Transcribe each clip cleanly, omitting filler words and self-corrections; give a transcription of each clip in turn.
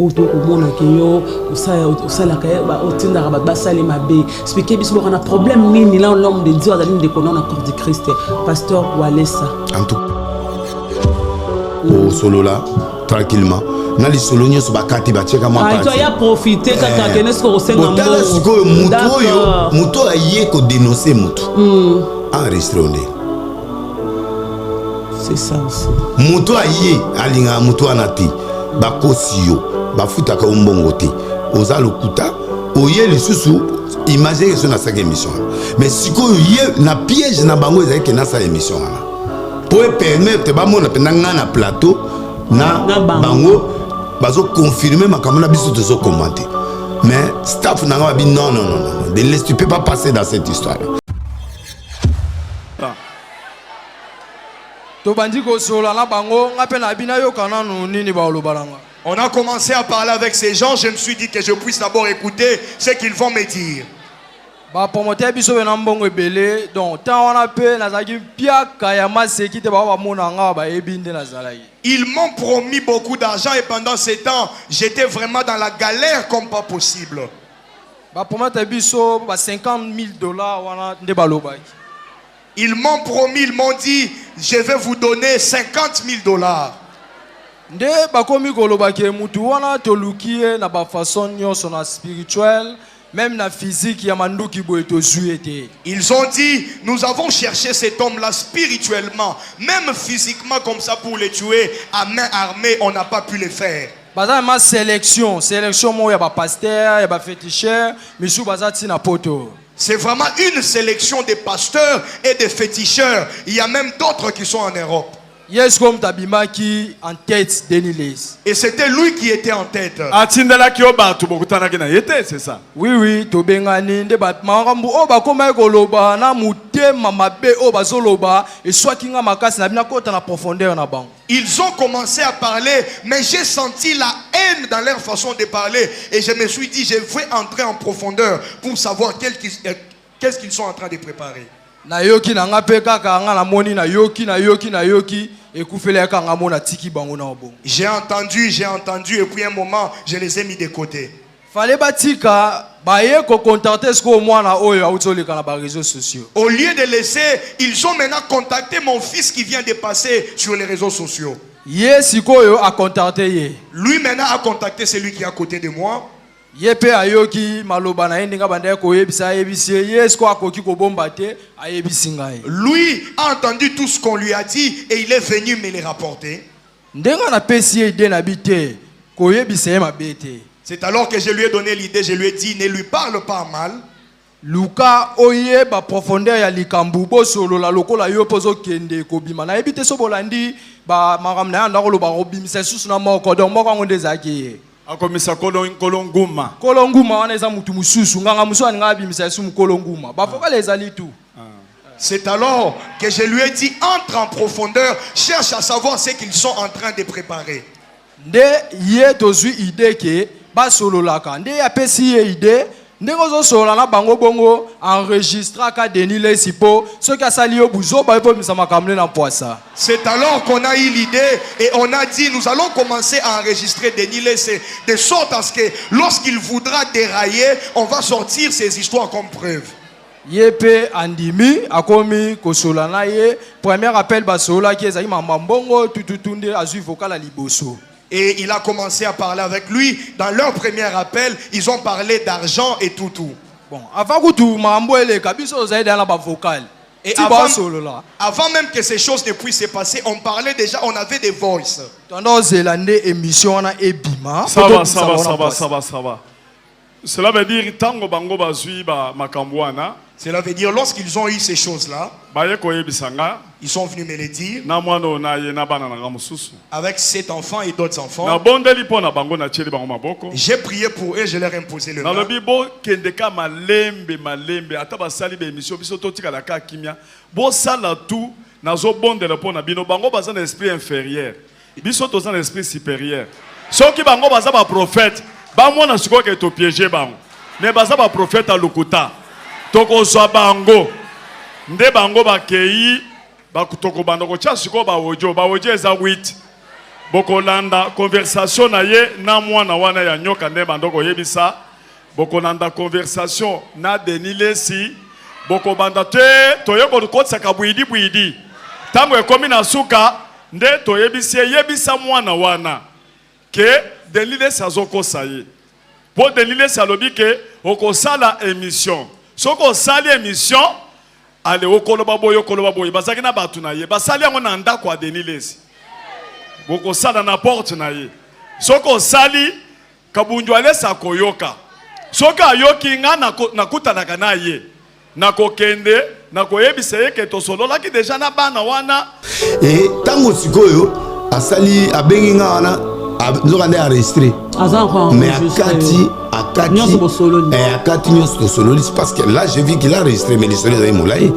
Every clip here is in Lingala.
Auto komona keyo osala ka ba otinda ba basali mabe expliquer biso ba na problème nini là l'homme de Dieu azali ndeko na corps de Christ pasteur Walesa en tout au solo là tranquillement na li solo nyoso bakati ba cheka moi parti ya profiter kaka kenesko osenga mbo muto aye ko dénoncer muto enregistré on c'est ça aussi muto aye alinga muto anati bakosiyo bafuta ka umbongo te oza lokuta oye lisusu imagine que na sa émission mais siko ye na piège na bango ezali ke na sa émission pour permettre ba mona pendanga na plateau na bango bazo confirmer makamona biso te zo commenter mais staff na ba bi non de laisse tu peux pas passer dans cette histoire. To bandiko sola na bango ngape na bina yo kana no nini ba olobalanga. On a commencé à parler avec ces gens, je me suis dit que je puisse d'abord écouter ce qu'ils vont me dire. Ba promoteur biso be na mbongo ebele donc tant on a pe nazaki pia kayama sekite ba mona nga ba ebinde nazalaki. Ils m'ont promis beaucoup d'argent et pendant ces temps, j'étais vraiment dans la galère comme pas possible. Ba promoteur biso ba $50,000 wana nde ba lobaki. Ils m'ont promis, ils m'ont dit, je vais vous donner $50,000. Nde bakomi koloba ke mutu wana tolukie na ba façon nyonso na spirituel même na physique ya manduki boye to zuete. Ils ont dit nous avons cherché cet homme là spirituellement même physiquement comme ça pour les tuer à main armée on n'a pas pu le faire. Baza ma sélection mo ya ba pasteur ya ba féticheur misu baza tina poto. C'est vraiment une sélection des pasteurs et des féticheurs. Il y a même d'autres qui sont en Europe. Yes, comme Tabimaki en tête d'Enilis. Et c'était lui qui était en tête. C'est ça. Oui, Tobengani, debat Marambu, Oba, comme Goloba, Namute, Mamabe, Oba Zoloba, et soit Kinga Makas, n'a côté en profondeur na banque. Ils ont commencé à parler, mais j'ai senti la haine dans leur façon de parler. Et je me suis dit, je vais entrer en profondeur pour savoir qu'est-ce qu'ils sont en train de préparer. Na yoki na ngape kaka nga na moni na yoki ekufele kanga mona tiki bango na obongo. J'ai entendu et puis un moment je les ai mis de côté. Fallait batika baye ko contacter ce ko mwana oyo autolika na ba réseaux sociaux. Au lieu de laisser, ils ont maintenant contacté mon fils qui vient de passer sur les réseaux sociaux. Yes koyo a contacté ye. Lui maintenant a contacté celui qui est à côté de moi. Yepe ayoki maloba na ndinga banda ko yebisa yebisi yes ko akoki ko bomba te ayebisi ngai. Lui a entendu tout ce qu'on lui a dit et il est venu me les rapporter. Ndenga na pesi ide na bite ko yebisa ma bete. C'est alors que je lui ai donné l'idée, je lui ai dit ne lui parle pas mal. Luka oye ba profondeur ya likambu bo solo la lokola yo pozo kende ko bima na yebite so bolandi ba maramna na ko lo ba robimisa susu na moko donc moko ngonde zaki. Akomisa kolonguma wana eza mutu mususu nganga musu aninga bimisa su mukolonguma bafoka les ali tout. C'est alors que je lui ai dit entre en profondeur, cherche à savoir ce qu'ils sont en train de préparer. Nde ye tozui ide ke ba solo laka nde ya pesi ye ide ndengo solo na bango bongo enregistra ka Denile Sipo ce qui a sali yo buzo ba po misama kamle na poisa. C'est alors qu'on a eu l'idée et on a dit nous allons commencer à enregistrer Denile de sorte à ce que lorsqu'il voudra dérailler, on va sortir ces histoires comme preuve. Yepe andimi akomi kosola na ye premier appel ba sola ki ezali mambongo tututunde azui vocal à liboso. Et il a commencé à parler avec lui. Dans leur premier appel, ils ont parlé d'argent et tout. Bon, avant que tout mambo ele kabiso zaide na ba vocal. Et avant même que ces choses ne puissent se passer, on parlait déjà, on avait des voices. Tandis zélande émission na ebima. Ça va. Cela veut dire tango bango bazui ba makambwana. Cela veut dire lorsqu'ils ont eu ces choses-là, ils sont venus me le dire avec cet enfant et d'autres enfants. J'ai prié pour eux, je leur ai imposé le main. Toko so bango nde bango bakei bakutoko bandoko cha siko ba wojo eza 8 bokolanda conversation na ye na mwana wana ya nyoka nde bandoko yebisa bokolanda conversation na denilesi bokobanda te toyeko kotsaka bwidi tango ekomi na suka nde toyebisi yebisa mwana wana ke denilesi azokosa ye po denilesi alobi ke okosala émission soko osali émission ale okoloba boye bazaki na batu na ye basali yango na ndako ya denilesi boko sala na porte na ye soko sali kabunju alesa koyoka soka ayoki nga nakutanaka na ye nakokende nakoyebisa ye ke tosololaki deja na bana wana tango sikoyo asali abengi nga wana nzoka nde enregistré mais akati nyonso tosololi parce que là je vis qu'il a enregistré mais lisolo ezali molai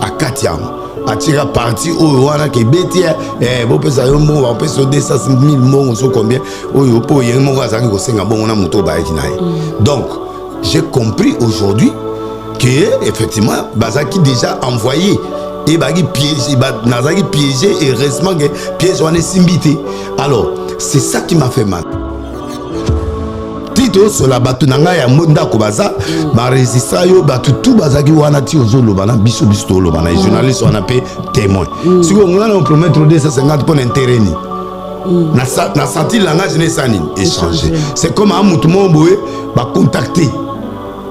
akati yango atira parti oyo wana ke beti bopesa yo mbongo bapesa yo 200 000 mbongo so combien oyo po oyengi moko azalaki kosenga bongo na moto bayaki na ye donc j'ai compris aujourd'hui que effectivement bazalaki déjà envoyé et baki piégé nazalaki piégé et heureusement que piège wana esimbi te. Alors c'est ça qui m'a fait mal. Tito sur la bateau nanga ya ndako baza ba registra yo batu tout bazaki wana ti ozoloba na biso to loba na journaliste wana pe témoin. Si on a on promettre 250 pour intérêt ni. Na senti langage ne sani échanger. C'est comme un mutu boye ba contacter.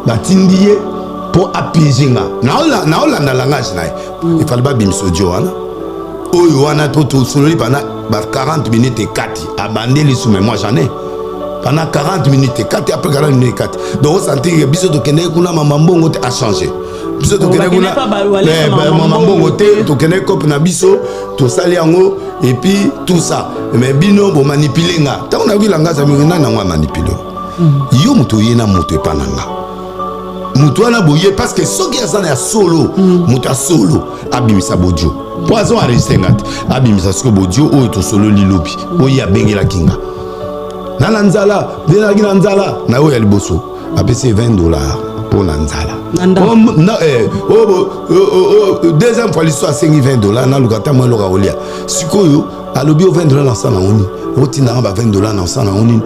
Ba tindiye pour appuyer nga. Na olanda langage na. Il fallait pas bimso dio wana. Oyo wana to sololi pendant 40 minutes et 4 abandé les sous mais moi j'en ai pendant 40 minutes et 4 après 40 minutes et 4 donc on sentit que biso to kende kuna mama mbongo te a changé biso to kende kuna mama mbongo te to kende cop na biso to sali yango et puis tout ça mais bino bo manipuler nga tant on a vu langage amina na ngwa manipuler yo muto yena muto epananga muto ana boye parce que soki azana ya solo muta solo abimisa bodio poison enregistré ngati abimisa siko bodio oyo to solo lilobi oyo abengela kinga na nzala benaki na nzala na oyo ya liboso apesi $20 pour na nzala deuxième fois l'histoire asengi $20 na lukata mwa eloka kolia sikoyo alobi o $20 na nsana ngoni otindanga ba $20 na nsana ngoni.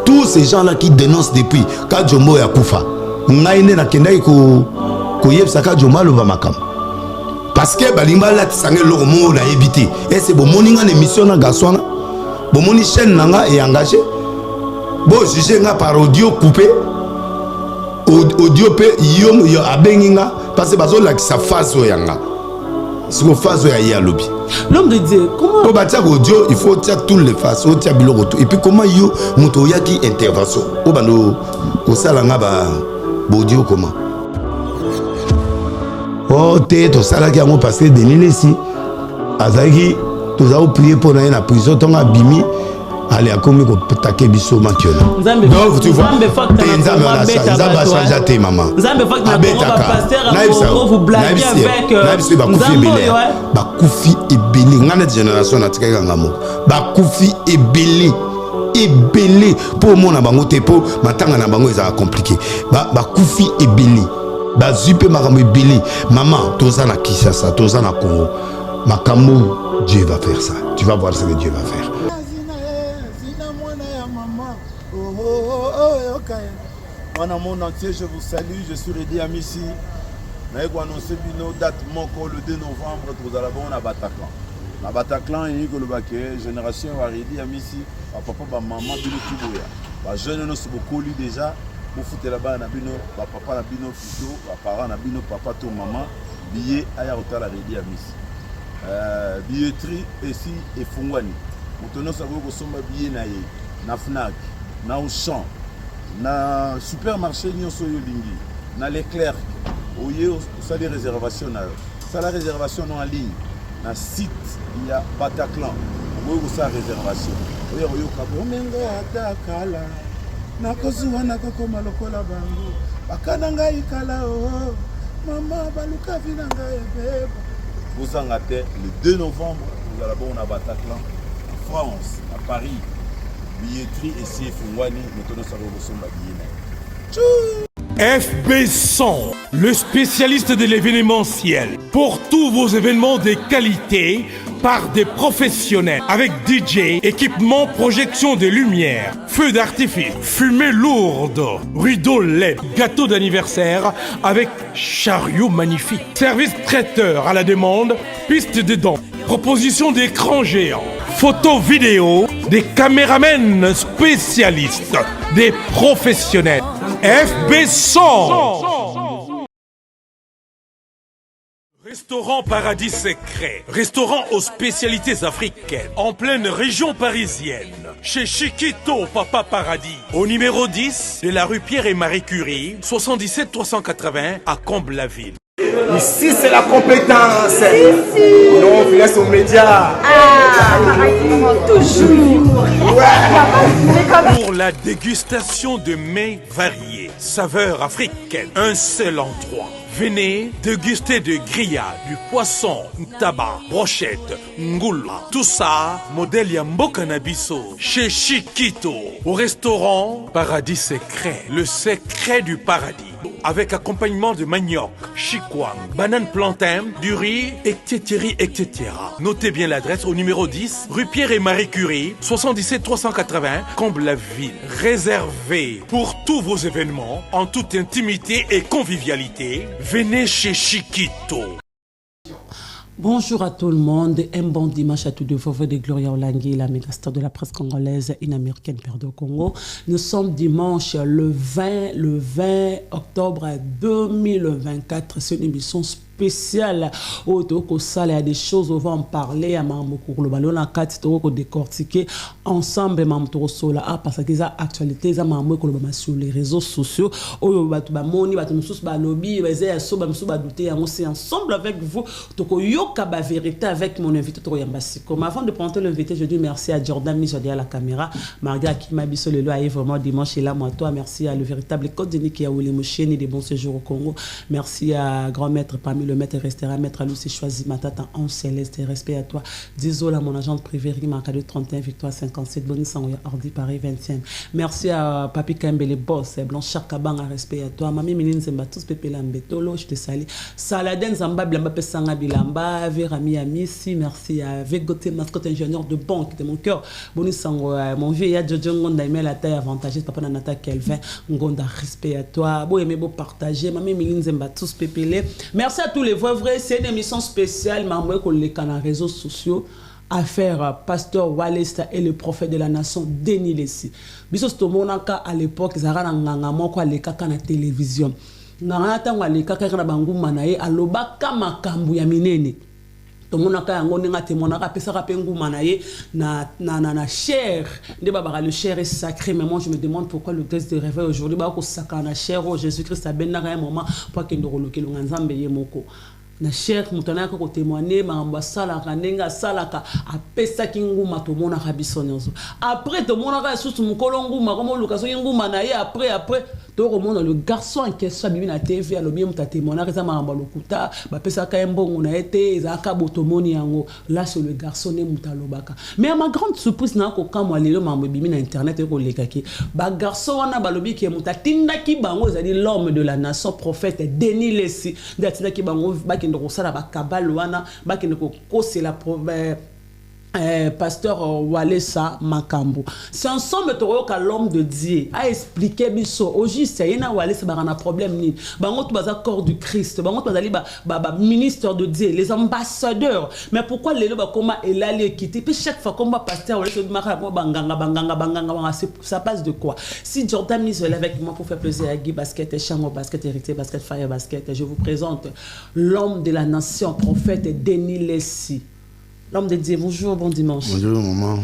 Tous ces gens-là qui dénoncent depuis quand Jombo ya kufa ngai nde nakendaki koyebisa ka Jombo aloba makambo parce que balimba la tsangé loko mo na éviter et c'est bon moninga na émission na gaswana bon moni chaîne nanga est engagé bon juger nga par audio coupé audio pe yom yo abenginga parce que bazo la sa phase yanga siko phase ya yalobi. L'homme de Dieu, comment pour bâtir audio, il faut tirer toutes les faces, il faut tirer biloko tout. Et puis comment yo muto yaki intervention. Au bando au salanga ba audio comment. Oh te to salaki yango parce que denilesi azaki to za prier pour na prison tonga bimi allez akomi ko take biso makiona. Donc tu vois Nzambe a changé tes maman. Nzambe fa na pasteur vous blaguez avec bakufi ebele ngana génération na tikaka ngamo bakufi ebele pour mona bango te po matanga na bango eza compliqué bakufi ebele bazupe makambo ebele maman toza na Kinshasa toza na Congo makambo Dieu va faire ça tu vas voir ce que Dieu va faire. Dans le monde entier, je vous salue, je suis Redi Amissi. Je vais annoncer une date le 2 novembre, nous allons à Bataclan. À Bataclan, il y a une génération Redi Amissi, papa, maman, Bino Kiboya. Les jeunes nous sont beaucoup déjà, pour foutre là-bas, papa, Bino Fito, parents, Bino papa, tout maman, billet à Yarotal Redi Amissi. Billetterie ici et Fungwani. Maintenant, ça veut que billet na Fnac, na Auchan. Na supermarché nyonso yo lingi na Leclerc oye ça des réservations na ça la réservation en ligne na site il y a Bataclan oye ça réservation oye kabo menga atakala na kozuwa na kokoma lokola bango bakana ngai kala oh mama baluka vina ngai beba vous en le 2 novembre nous allons à Bataclan en France à Paris. Billetterie et c'est Fungwani, nous FB100, le spécialiste de l'événementiel. Pour tous vos événements de qualité, par des professionnels avec DJ, équipement, projection de lumière, feux d'artifice, fumée lourde, rideau LED, gâteau d'anniversaire avec chariot magnifique, service traiteur à la demande, piste de danse, proposition d'écran géant, photo vidéo, des caméramens spécialistes, des professionnels. FB100. Restaurant Paradis Secret, restaurant aux spécialités africaines, en pleine région parisienne, chez Chiquito Papa Paradis, au numéro 10 de la rue Pierre et Marie Curie, 77 380 à Comble-la-Ville. Ici, c'est la compétence. Non, on laisse aux médias. Toujours. Pour la dégustation de mets variés, saveurs africaines, un seul endroit. Venez déguster de grillades, du poisson, tabac, brochette, ngoula. Tout ça, modèle Yambo Canabiso, chez Chiquito, au restaurant Paradis Secret, le secret du paradis. Avec accompagnement de manioc, chikwang, banane plantain, du riz, etc., etc. Notez bien l'adresse au numéro 10, rue Pierre et Marie Curie, 77 380, Comble-la-Ville. Réservé pour tous vos événements, en toute intimité et convivialité, venez chez Chiquito. Bonjour à tout le monde, un bon dimanche à tous de vous, de Gloria Olangui, la mégastar de la presse congolaise, une américaine perdue au Congo. Nous sommes dimanche le 20 octobre 2024, c'est une émission spéciale où il y a des choses, on va en parler à Mamoukou, le ballon en 4, on va décortiquer ensemble Mamoukou Sola, parce que les actualités, sur les réseaux sociaux, où il y a des lobby, c'est ensemble avec vous, la vérité avec mon invité. Comme avant de prendre l'invité, je dis merci à Jordan Misodi à la caméra, Marga Kimabiso le loyer vraiment dimanche et là, moi, toi, merci à le véritable code de qui a oulé Moucheni des bons séjours au Congo, merci à grand maître parmi le maître restera maître à Lucie choisi Matata en céleste, respect à toi. Désolé à mon agent privé Rima 31 victoire 57 Boni Sangoya Ordi Paris 20e. Merci à Papi Kambele boss Blanchard Kabanga, respect à toi. Mami Minine Zemba tous Pepe Lambetolo, je te salue. Saladin Zamba Blamba Pesanga Bilamba, Verami Amissi, merci à Vegoté mascotte ingénieur de banque de mon cœur. Boni Sangoya, mon vieux ya Jojo Ngonda aimé la taille avantageuse Papa Nanata Kelvin Ngonda, respect à toi. Beau aimer beau partager. Mami Minine Zemba tous Pepe. Merci à tous les vrais, c'est une émission spéciale, mais qu'on les canaux réseaux sociaux, affaire Pasteur Wallace et le prophète de la nation, Denis Lessi. Bisos to monaka à l'époque, Zara nganga moko les kaka na télévision. Nganga tangwa les kaka na bangu manaye aloba kama kambu ya minene. To monaka yango ninga te monaka pesa ka pengu manaye na chair. Nde baba le chair est sacré, mais moi je me demande pourquoi le texte de réveil aujourd'hui ba ko saka na chair au Jésus-Christ a benna un moment pour que ndoroloke nganzambe ye moko. Na cher mutana ko témoigner mamba sala kanenga sala ka apesa kinguma to mona kabiso nyonso après to mona ka susu mukolongu makomo lukaso nguma na ye après to remona le garçon en question bibi na TV a lobi muta témoigner ka mamba lokuta ba pesa ka mbongo na été ezaka botomoni yango là sur le garçon ne muta lobaka mais à ma grande surprise na ko kamwa lelo mamba bibi na internet ko lekaki ba garçon wana ba lobi ki muta tindaki bango ezali l'homme de la nation prophète Denis Lessi datindaki bango baki ndokosala bakabal wana bakendeko kosela Pasteur Walesa Makambo. C'est ensemble que l'homme de Dieu a expliqué biso au juste yena Walesa ba na problème ni bango to baza corps du Christ bango to zali ba ministre de Dieu les ambassadeurs mais pourquoi les ba comment elle allait quitter puis chaque fois comme pasteur Walesa banganga ça passe de quoi si Jordan mise avec moi pour faire plaisir à Guy Basket Chango Basket Héritier Basket Fire Basket je vous présente l'homme de la nation prophète Denis Lessi. L'homme de Dieu, bonjour, bon dimanche. Bonjour maman,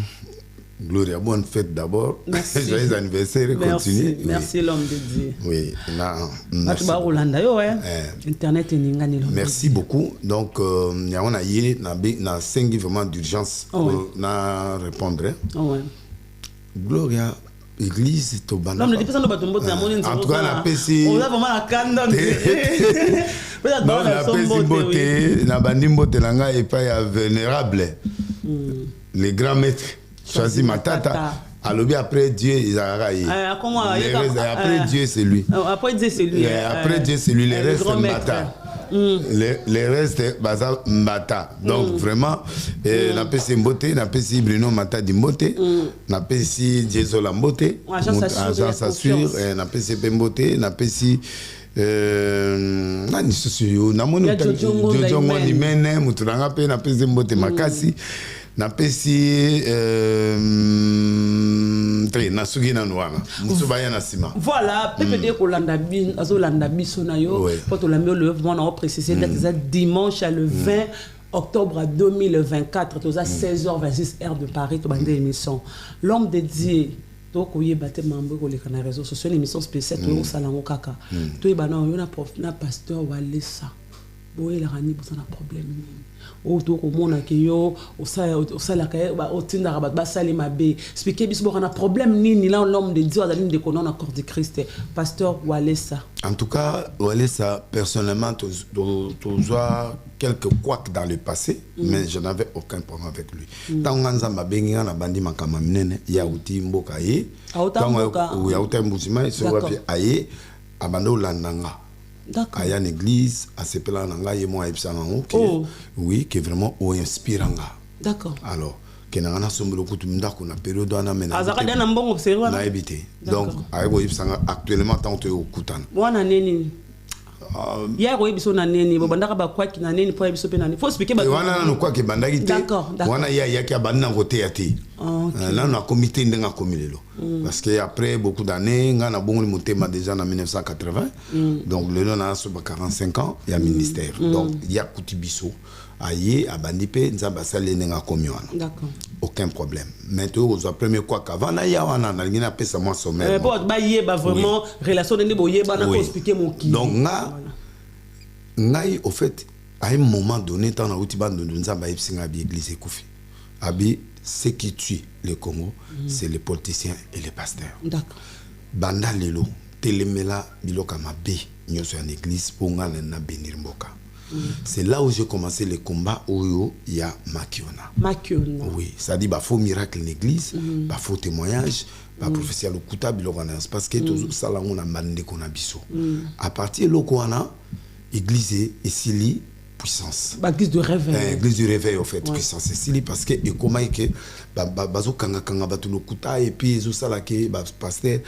Gloria, bonne fête d'abord. Merci. Joyeux anniversaire, continue. Merci l'homme de Dieu. Oui, merci. Internet et Ningani. Merci beaucoup. Donc, on a eu na 5 vraiment d'urgence pour répondre. Gloria, église Tobana. Non, mais depuis ça, nous battons en tout cas, la PC. On a vraiment la canne. Non, la PC beauté, la bandimbo telanga et pas vénérable. Les grands maîtres, choisi Matata. Alors après Dieu, ils après Dieu, c'est lui. Après Dieu, c'est lui. Après Dieu, c'est lui. Les restes, c'est Matata. les restes baza mbata. Donc vraiment na pesi mbote, na pesi Bruno Mata di mbote, na pesi Jezo la mbote, agent s'assure, na pesi Pembote, na pesi nani susu na moni Jojo Ngoni mene muturanga pe na pesi mbote makasi. Na pesi na sugi na noanga musubaya na sima. Voilà, peut-être que l'anda biso na yo pour to la mieux le on a précisé dimanche le 20 octobre 2024 to 16h26 heure de Paris to bande émission l'homme dédié to ko yebate mambo ko les réseaux sociaux émission spéciale to salango kaka to yebana yo na pasteur Walesa boye la rani pour un problème autour au monde que yo au ça la au tinda ba sali mabe expliquer bis bon un problème ni là l'homme de Dieu à la ligne de connaître encore de Christ pasteur Walesa. En tout cas Walesa personnellement tu vois quelques couacs dans le passé mais je n'avais aucun problème avec lui tant nganza mabengi na bandi makama minene ya uti mboka ye tant ya uti mbusima so wapi aye abando landanga. D'accord. À une église, à ce plan nanga et moi oui, qui est vraiment inspirant. D'accord. Alors, que n'a pas sombre coup de m'dako na période on a mené. Azaka na mbongo observer. Na habité. Donc, avec Ibsanga actuellement tant au Kutan. Wana neni. Hier au Ibso na neni, bo bandaka ba kwa ki na neni po Ibso pe na neni. Faut expliquer ba. Wana na kwa ki bandaki te. D'accord. Wana ya ki abandona voter ati. Là, on a comité n'a commis le lot. Parce que après beaucoup d'années, on a bon monté déjà en 1980. Donc le nom a 45 ans, il y a ministère. Donc il y a Koutibiso, aïe, à Bandipe, Nzamba Salé n'a commis. D'accord. Aucun problème. Maintenant, aux premiers quoi qu'avant, il y a un an, il y a un moi sommet. Bon, bah y est vraiment relation de neboye, bah n'a pas expliqué mon qui. Donc au fait, à un moment donné, tant à Outiban de Nzamba Ipsinga bi église Koufi. Abi ce qui tue le Congo, c'est les politiciens et les pasteurs. D'accord. Banda lelo, telemela biloka mabe, nyoso en église pour nga na bénir mboka. C'est là où j'ai commencé les combats où il y a Makiona. Makiona. Oui, ça dit bah faut miracle en église, bah faut témoignage, bah prophétie le kuta biloka na parce que tout ça là on a mandé qu'on a biso. À partir de là, église et sili puissance. Église de réveil. Église du réveil, en fait, puissance. C'est parce que, et comment est que, bazo kanga batu no kuta, et puis, zo sala ke, pasteur,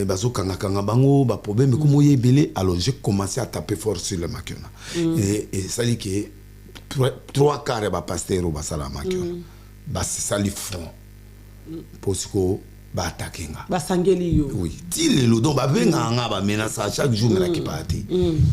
bazo kanga bango, problème, mais comment y belé, alors j'ai commencé à taper fort sur le makiona. Et ça dit que, 3 quarts, pasteur, sala makiona. C'est ça les fond. Parce que, attaquer basangeli yo oui tile lo donc venga nga menace chaque jour mais la qui parti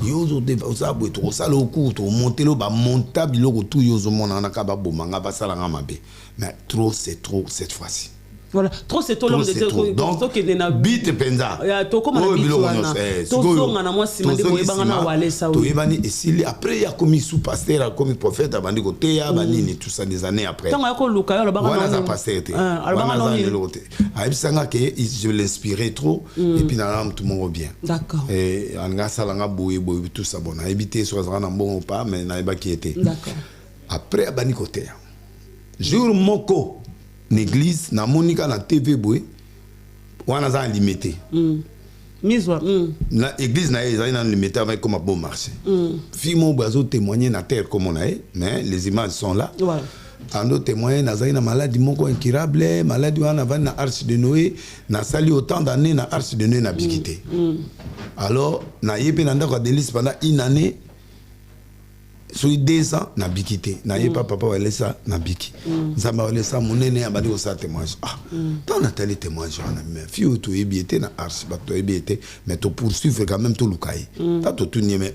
yo zo de ça bo to ça le coup to monter lo monta biloko tout yo zo mona na ka ba bomanga ba sala nga mabe mais trop c'est trop cette fois-ci. Voilà, trop c'est tout l'homme de Dieu. Donc, bite penza. To comme on a bit to songa na moi sima de boyeba na Walesa. To yebani et s'il après il y a commis sous pasteur, commis prophète abandi ko teya banini tout ça des années après. Tant ko luka yo la ba na za pasteur te. Wana za lote. Aibsanga que je l'inspirer trop et puis na tout le monde bien. D'accord. Et anga salanga boye tout ça bon. Habiter soit na bon ou pas mais na ba qui était. D'accord. Après abandi ko teya. Jour moko l'église na monika na TV boy wana za limité miswa na église na eza limité avec comme bon marché fimo bazo témoigner na terre comme on a mais les images sont là voilà ando témoigner na za maladie moko incurable maladie wana va na arche de Noé na sali autant d'années na arche de Noé na bikité alors na yepé na ndako délice pendant une année sur 2 ans na bikité na yepa papa Walesa na biki nzamba Walesa monene abadi ko sa témoignage tant na télé témoignage na mais fi to ebiete na arche ba to ebiete mais to poursuivre quand même to lukai ta to tunye mais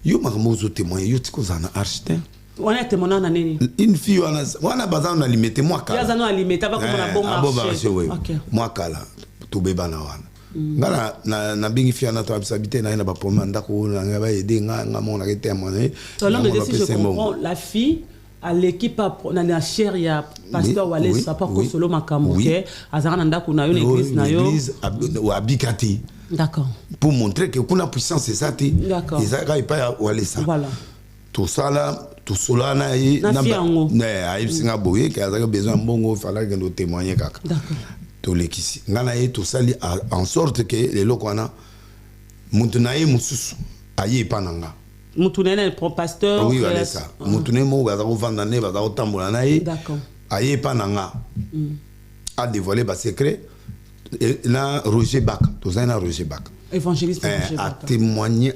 yo mamozo témoigner yo tiko za na arche te on a témoigné na nini une fille wana bazana na limité moi kala ya zana limité ba ko na bon marché OK moi kala to beba na wana ngala na bingi fiana to habiter na ba poma ndako na ba aider nga mona ke témoigner selon le décision je comprends la fille à l'équipe na la chair ya pasteur Walesa pas ko solo makambo ke azana ndako na yo l'église na yo l'église wa bikati d'accord pour montrer que kuna puissance c'est ça ti ezaka pas Walesa voilà tout ça là tout cela na aibsinga boye ke azaka besoin mbongo fallait que nous témoigner kaka d'accord lekisi ngana ye to sali en sorte que les lokwana muntunaye mususu aye pananga Moutounene pro pasteur. Oui, voilà ça. Moutounene mo bazaro vandane bazaro tambola nae. D'accord. Aye pananga. A dévoilé ba secret. Na Roger Bach, tous un Roger Bach. Évangéliste Roger Bach. À témoigner.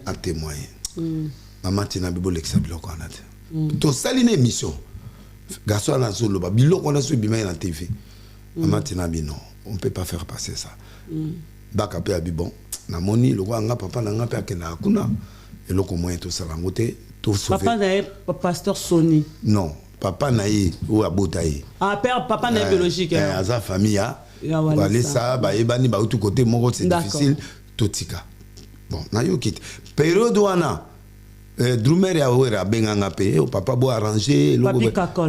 Maman tina bibo l'exablo ko anate. To saline émission. Garçon na zolo ba biloko na so bima na TV. Maman tina bino, on peut pas faire passer ça. Bach a peu bon. Na moni lo nga papa na nga pe akena kuna. Et loko moyen to salangote, to sauver. Papa na pasteur Sony. Non, papa na ou abotaye. Ah père papa na biologique. À sa famille aller ça ba ebani ba tout côté moko c'est difficile totika. Bon, na yo kit. Période wana Drumer ya wera benganga pe o papa bo arranger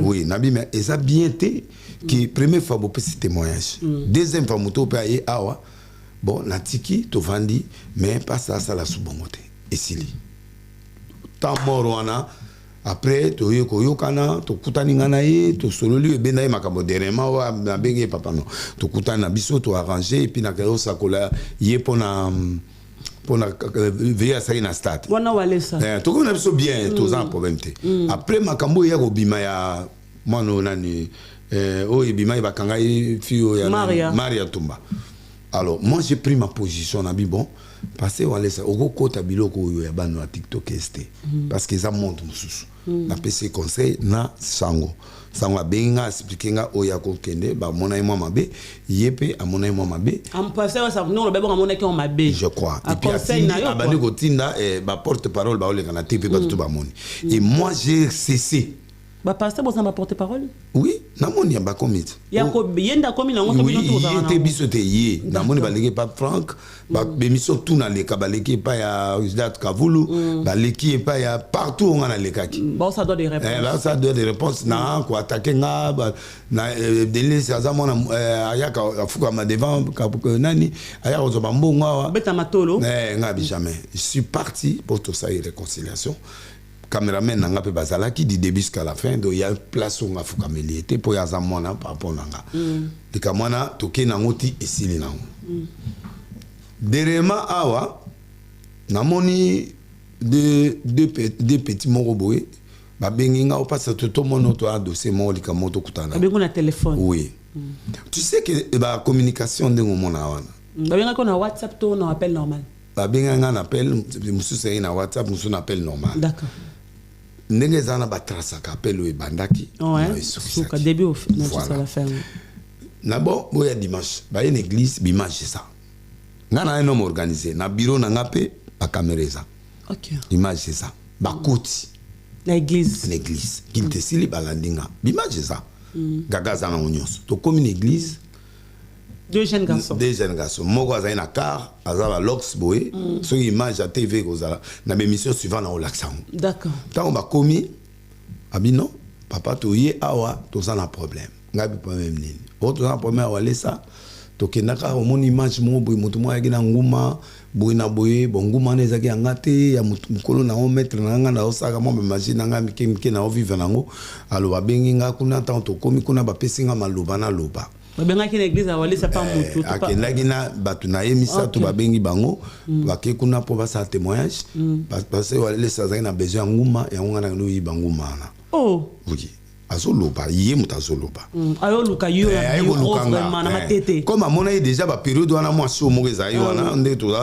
oui, nabi mais et ça bien été qui première fois bo petit témoignage. Deuxième fois moto pe ay awa. Bon, na tiki to vandi mais pas ça la subongote. Et sili. Tant mort wana après to yo kana to kutani ngana ye to sololi ebenda ye makambo derema wa na benge papa no to kutana biso to arranger et puis na kero sakola ye pona veiller à ça na stade wana wale ça to ko na biso bien to za problème te après makambo ya robima ya mano nani o ebima ba kanga fio ya Maria Tumba. Alors moi j'ai pris ma position na bi bon parce que wale ça oko kota biloko yo ya bano na TikTok este parce que ça monte mususu na PC conseil na sango benga expliquer oya ko kende ba mona moi mabe yepe a mona moi mabe am passer ça non le bébé mona ki on mabe je crois et puis abandi ko tinda ba porte parole ba ole kana TV ba tout ba moni et moi j'ai cessé ba pasteur bosa ma porte parole oui na moni ba komit ya ko yenda komi na ngoto bino to na biso te ye na moni ba leke pa Franck ba mission tout na le kabaleke pa ya Usdat Kavulu ba leki pa ya partout on a le kaki bon ça doit des réponses ça doit des réponses na ko attaquer nga na délai ça mona ayaka afuka ma devant nani ayaka zo ba mbongo beta matolo nga bi jamais je suis parti pour tout ça et réconciliation. Cameraman nanga pe bazala qui du début jusqu'à la fin donc il y a place où nga fuka meliete pour ya zamona par rapport nanga de kamwana toke na ngoti esili na derema awa namoni deux petits moroboé ba benginga au passe tout mon to a dossier mo lika moto kutana bengo na téléphone oui tu sais que la communication de mona wana ba benga ko na WhatsApp to na appel normal ba benga na appel musu c'est na WhatsApp musu na appel normal d'accord ndenge zana ba trace ka appel e bandaki ouais suka début au à la fin na bon boya dimanche ba une église bimage c'est ça ngana un homme organisé na bureau na ngape ba caméra ça OK image c'est ça ba koti l'église qu'il te sili balandinga bimage c'est ça gaga zana onyos to comme une église deux jeunes garçons moko azali na car azala lox boy so image à TV kozala na émission suivant na olaxan d'accord tant ba komi abino papa to ye awa to za na problème ngabi problème nini autre na problème wale ça to kenaka o mon image mo boy mutu mo yaki na nguma boy na boy bonguma na ezaki ngate ya mutu mukolo na 1 mètre na nga na osaka mo imagine nga mike na vivre nango alo babengi nga kuna tant to komi kuna ba pesinga maloba na loba babenga ki na église awali ça pas mutu to pas akendaki na batu na yemisa to babengi bango bake kuna po basa témoignage parce que wale ça za na besoin nguma ya ngana no yi banguma na oh oui azoloba ye mutazoloba ayo luka yo vraiment na matete comme amona déjà ba période wana moi so mogeza yo wana nde to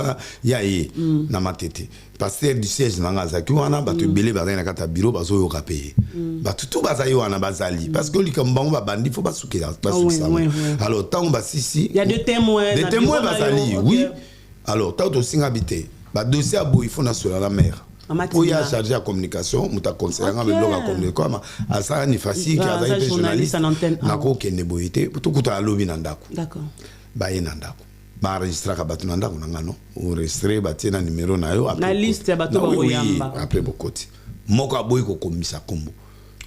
ya ye na matete pasteur du siège na ngazaki wana ba to belé ba na kata bureau bazo yo kapé ba tout bazayi wana bazali parce que likambango ba bandi faut basukela basukisa alors tant ba sisi il y a des témoins bazali oui alors tant to singa bité ba dossier abo il faut na sur la mer pour y a chargé la communication muta conseiller nga beloko a communiquer comme asa ni facile qui a été journaliste na ko kende boyité tout kuta lobi na ndako d'accord ba ye na ndako ba enregistrer ka batu na ndako na ngano enregistrer ba tina numéro na yo na liste ya batu ba oyamba après bokoti moko aboyi ko komisa kombo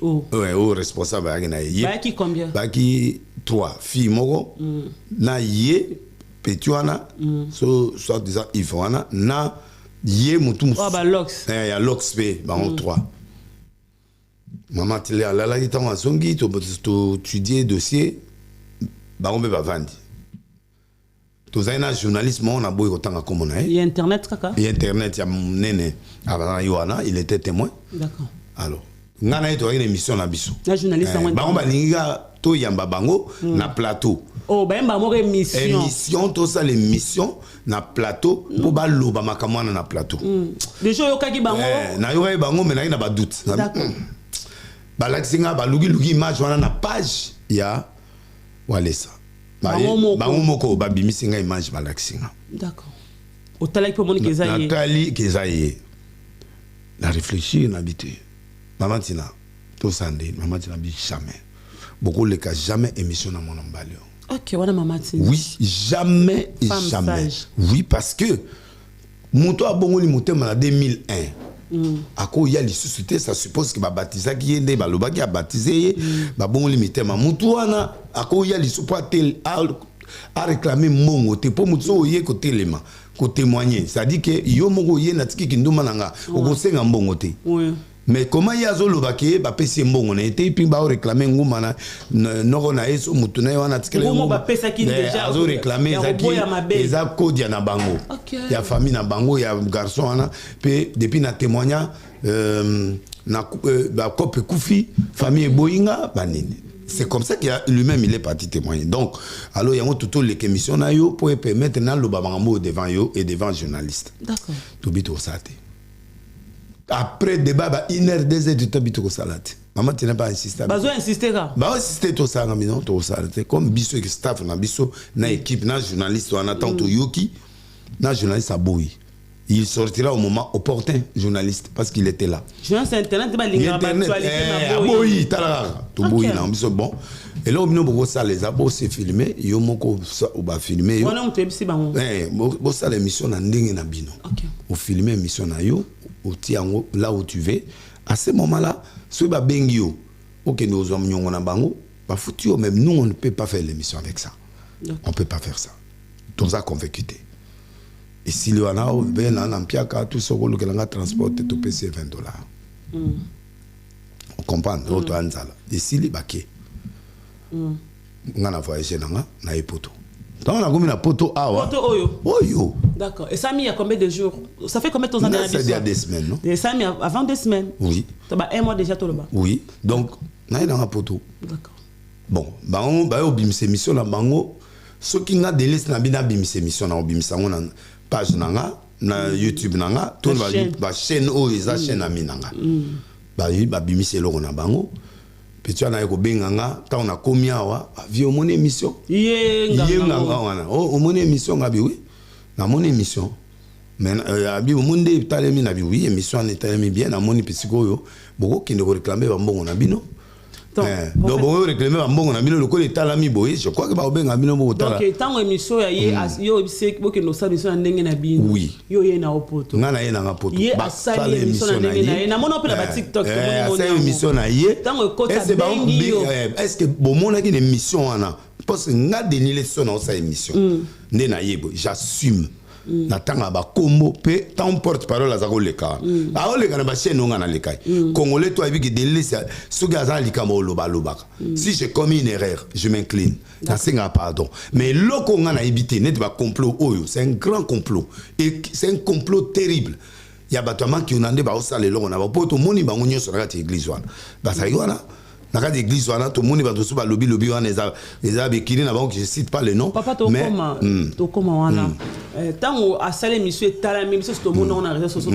oh ouais au responsable ya na ye ba ki combien ba ki 3 filles moko na ye petuana so soit disant Ivana na ye mutu oh ba lox ya lox pe ba on 3 maman tele alala ki tango azongi to étudier dossier ba on be ba vandi tous un journaliste on a boy autant comme on a il y a internet kaka il y a internet il y a nene avant Yohana il était témoin d'accord alors ngana eto une émission na biso la journaliste bango balinga to yamba bango na plateau oh ben ba mo émission to ça l'émission na plateau pour ba loba makamwana na plateau déjà yo kaki bango na yo bango mais na ba doute ba laxinga ba lugi image wana na page ya walesa bango moko ba bimisinga image ba laxinga d'accord au talaki pour monique ezaye natali kezaye na réfléchir na habité maman tina to sande maman tina bi jamais beaucoup les cas jamais émission na mon embalio. OK, voilà maman tina. Oui, jamais et jamais. Sage. Oui parce que moto a bongo li motema na 2001. Ako ya li société ça suppose que ba baptisa ki yende ba loba ki a baptisé ba bongo li motema moto wana ako ya li supporter a réclamer mongo te po moto ye ko telema ko témoigner c'est-à-dire que yo mongo ye na tiki kinduma nanga ko senga mbongo te. Oui. Mais comment il y a zolo baké ba pesi mbongo na été puis ba réclamer nguma na noko na eso mutuna wana tikele nguma ba pesa ki déjà zo réclamer zaki eza kodia na bango ya famille na bango ya garçon wana pe depuis na témoignage na ba kope kufi famille boyinga banini c'est comme ça qu'il a lui-même il est parti témoigner donc alors il y a tout les émissions na yo pour permettre na lo babango devant yo et devant journaliste d'accord to bito sate. Après débat, 1 heure, 2 heures, tu t'habites au salade. Maman, tu n'as pas insisté. Bah, insister là. Bah, insister au salade, mais non, au salade. Comme biso et staff, na biso, na équipe, na journaliste, on attend tout yoki, na journaliste à Boui. Il sortira au moment opportun, journaliste, parce qu'il était là. Journaliste internet, tu vas lire l'actualité à Boui. Tala, tout Boui, là, biso bon. Et là, on a beaucoup ça, les abos, c'est filmé, yo moko ba filmé. On a un peu si bango. Bon ça l'émission na ndenge na bino. OK. Au filmer émission na yo. Là où tu veux, à ce moment-là, si tu as bengio, ok, nous avons bango, même nous, on ne peut pas faire l'émission avec ça. On ne peut pas faire ça. Tout ça convaincu. Et si le wana ben en ampiaka tout ce que l'on a transporté tout PC $20. On comprend l'autre anzala. Et si les baquets, on a voyagé na epoto. Donc on a commis la poto awa. Poto oyo. Oyo. D'accord. Et ça mis il y a combien de jours? Ça fait combien de temps? Ça il y a des semaines, non? Et ça mis avant 2 semaines. Oui. Ça va 1 mois déjà tout là-bas. Oui. Donc na ina na poto. D'accord. Bon, bango ba obimisa émission na bango. Ce qui n'a des listes na bina bimisa émission na obimisa na page nanga na YouTube nanga, tout ba chaîne o eza chaîne na minanga. Ba bimisa eloko na bango. Petit na ko benganga ta on a komi awa vi mon émission nganga wana o mon émission ngabi oui na mon émission mais abi monde talemi na bi oui émission na talemi bien na moni pisiko yo boko kinde ko réclamer ba mbongo na bino donc boko réclamer ba mbongo na bino le ko talami boye je crois que ba benga bino boko tala donc tant émission ya ye yo se boko no sa émission na ndenge na bino oui yo ye na opoto ngana ye na poto ba sa émission na ndenge na ye na mona pe na ba TikTok to moni émission na ye est-ce que bon mona ki une émission wana parce que nga denile son na sa émission ndé na yebo j'assume natanga ba kombo pe tant porte parole la zako leka a o leka na ba chaîne nga na leka congolais toi abi ki denile so gaza likamo loba lobaka si j'ai commis une erreur je m'incline na senga pardon mais loko nga na ebité net ba complot oyo c'est un grand complot et c'est un complot terrible. Il y a battement qui on ande ba osale longo na ba poto moni bango nyoso na kati église wana ba sa yona na kati église wana to moni ba to so ba lobby wana eza bekini na bango je cite pas le nom papa to koma wana tango asale monsieur talami monsieur to mona on a réseaux sociaux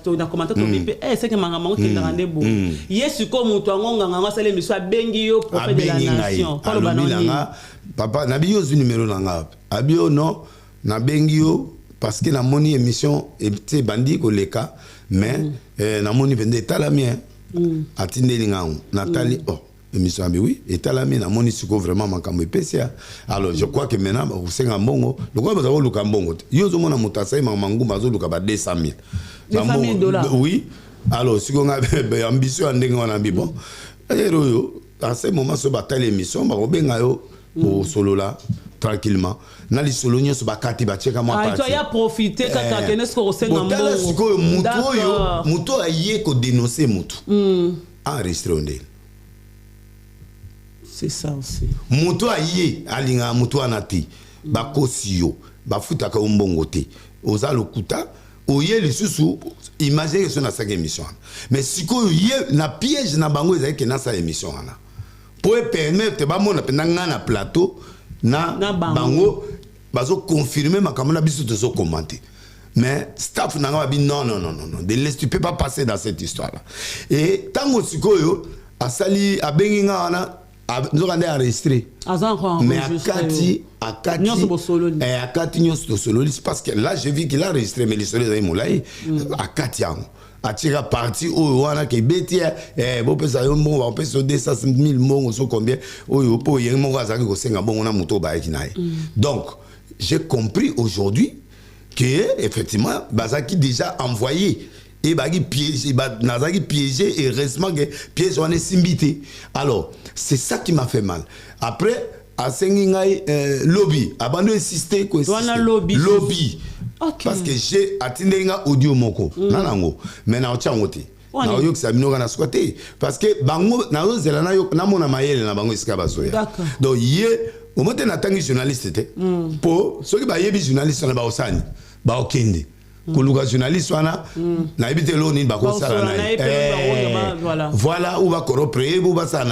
to na commentaire to bipe c'est que manga mango kinda rande bo yesu ko mutu angonga nganga asale monsieur abengi yo prophète de la nation palo banoni papa na biyo zu numéro nanga abio non na bengi yo parce que la moni émission était bandi ko leka mais na moni vende talami atindeli ngangu Nathalie oh émission abi oui et talami na moni siko vraiment makambo epesa alors je crois que maintenant ba kusenga mbongo lokwa baza ko luka mbongo yo zo mona mutasai mangu bazo luka ba $200,000 $200,000 oui alors siko nga ambition ndenge wana bi bon ero yo à ce moment so batale émission ba ko benga yo au solo là tranquillement na li solo nyo so bakati ba cheka moi parti. Ah, tu as profité kaka kenesko rosenga mbongo. Muto aye ko dénoncer mutu. Enregistré ondé. C'est ça aussi. Muto aye alinga mutu anati. bakosi yo bafutaka umbongo te oza lokuta oye lisusu imagine que na sa émission mais sikoyo ye na piège na bango ezali ke na sa émission wana pour permettre ba mona pendanga na plateau na bango bazo confirmer makambo na biso tozo commenter mais staff nanga ba non tu peux pas passer dans cette histoire là et tango sikoyo asali abengi nga wana nous avons enregistré. Mais akati nyonso solo parce que là j'ai vu qu'il a enregistré mais les solos ont moulay akati atira parti o wana ke betia bo pesa yo mo ba pesa 200,000 mo so combien o po yeng mo za ko senga bon na muto ba ekinaye. Donc j'ai compris aujourd'hui que effectivement Bazaki déjà envoyé et bagi piégé nazaki piégé et récemment que piège on est simbité. Alors c'est ça qui m'a fait mal. Après à sengingai lobby abandon insister ko lobby okay. Parce que j'ai attendu audio moko nanango mais na ochangote na yo que ça binoga na squatter parce que bango na zo zela na yo na mona mayele na bango iska bazoya. Donc yé au moment na tangi journaliste té pour ceux qui ba yebi journaliste na ba osani ba okende koluka journaliste wana na ebite lo ni ba ko sala na voilà ou va corrompre ou va ça.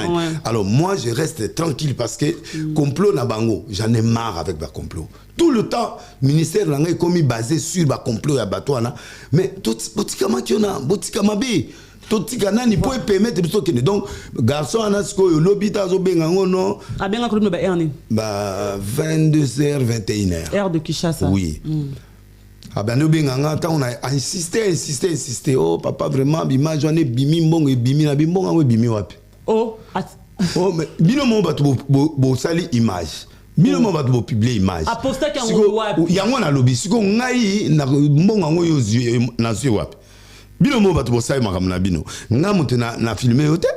Alors moi je reste tranquille parce que complot na bango j'en ai marre avec ba complot tout le temps ministère là est comme basé sur ba complot ya bato wana mais tout botika makiona botika mabe totika nani pour permettre biso kene donc garçon anasko yo lobby tazo benga ngono abenga ko ba erni ba 22h 21h heure de Kinshasa oui. Ah ben nous binganga on a insisté oh papa vraiment bima journée bimi mbongo e bimi na bimbonga we bimi wapi oh mais bino mo batu bo sali image bino mo batu bo publier image a poster kango wapi yango na lobby siko ngai na mbonga ngo yo na zio wapi bino mo batu bo sali makamna na bino nga mutu na filmer yote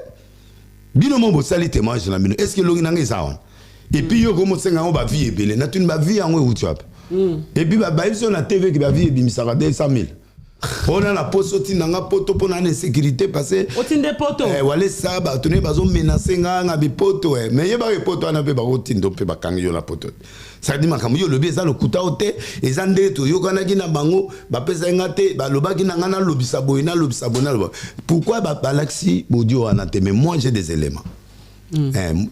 bino mo bo sali témoignage na bino est-ce que longi nanga ezawa et puis yo ko mo senga ngo ba vie ebele na tuni ba vie yango uti wapi. Et puis bah sur la TV qui va vivre bimisara 200,000. On a la poste nanga poto pour la sécurité parce otinde poto wale ça ba tourner bazo menacer nga bi poto mais yeba ke poto na pe ba otindo pe ba kangi yo la poto ça dit makambo yo lobi za lokuta ote ezande to yo kana kina bango ba pesa ngate ba lobaki na ngana lobisa boyina lobisa bona pourquoi ba balaxi bodio anate mais moi j'ai des éléments.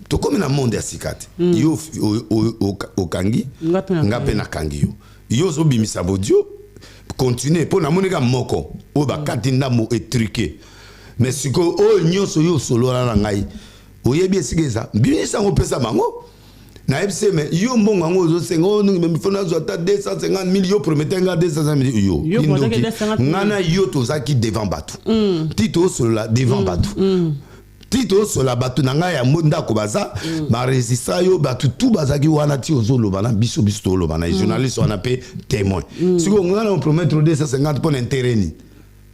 To comme na monde asikate yo o kangi ngape na kangi yo zo bimisa bodio continuer pour na monika moko o ba katinda mo etruqué mais siko o nyoso yo solo na ngai o yebi esigeza bimisa ngo pesa bango na ebse mais yo mbongo ngo zo sengo me fona zo ata 250,000 yo promettait nga 250,000 yo ngana yo to zaki devant batu tito solo la devant batu tito sur la batu nanga ya monda ko baza ba resista yo batu tout bazaki wana ti ozolo bana biso biso lo bana journaliste on appelle témoin si on ngana on promettre 250 pour intérêt ni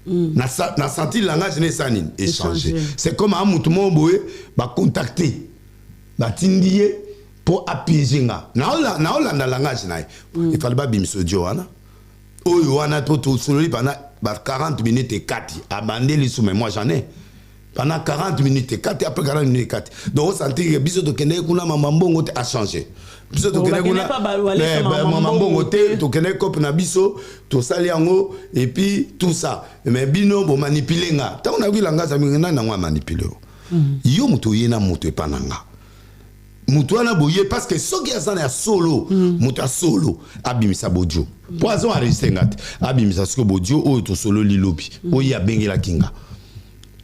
na senti langage ne sanine échanger c'est comme un mutu mo boye ba contacter ba tindie pour appuyer nga na olanda langage na il fallait pas bimso dio wana oyo wana to solo pendant 40 minutes et 4 abandé les sous mais moi j'en ai pendant 40 minutes et 4 après 40 minutes et 4 donc on sentit que biso to kende kuna mamambongo te a changé biso to kende kuna mamambongo te to kende cop na biso to sali yango et puis tout ça mais bino bo manipuler nga ta on a vu langa za minga na ngwa manipuler yo muto yena muto epananga muto ana boye parce que soki azana ya solo muto a solo abimisa bodio poison enregistré ngate abimisa siko bodio o to solo lilobi o ya bengela kinga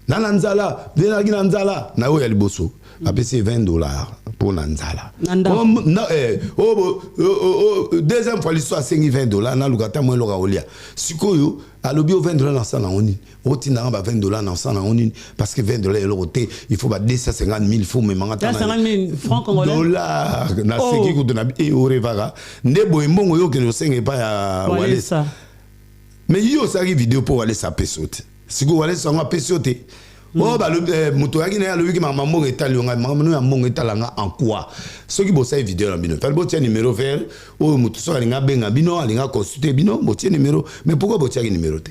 na nzala venaki na nzala na yo ya liboso apesi $20 pour na nzala deuxième fois l'histoire sengi $20 na lukata mo loka olia sikoyo alobi o $20 na sana oni otina ba $20 na sana oni parce que $20 est loté il faut ba 250,000 faut me mangata 250,000 francs congolais dollars na seki ko na e orevara ndebo mbongo yo ke no sengi pa ya wale ça mais yo ça vidéo pour wale ça pesote siko wale ça nga pesote oh ba moto yaki na lobi ki mamambo etali nga mamambo ya mbongo etalanga en quoi ceux qui bossa vidéo na bino fallait botia numéro vert o moto so alinga benga bino alinga consulter bino botia numéro mais pourquoi botia numéro te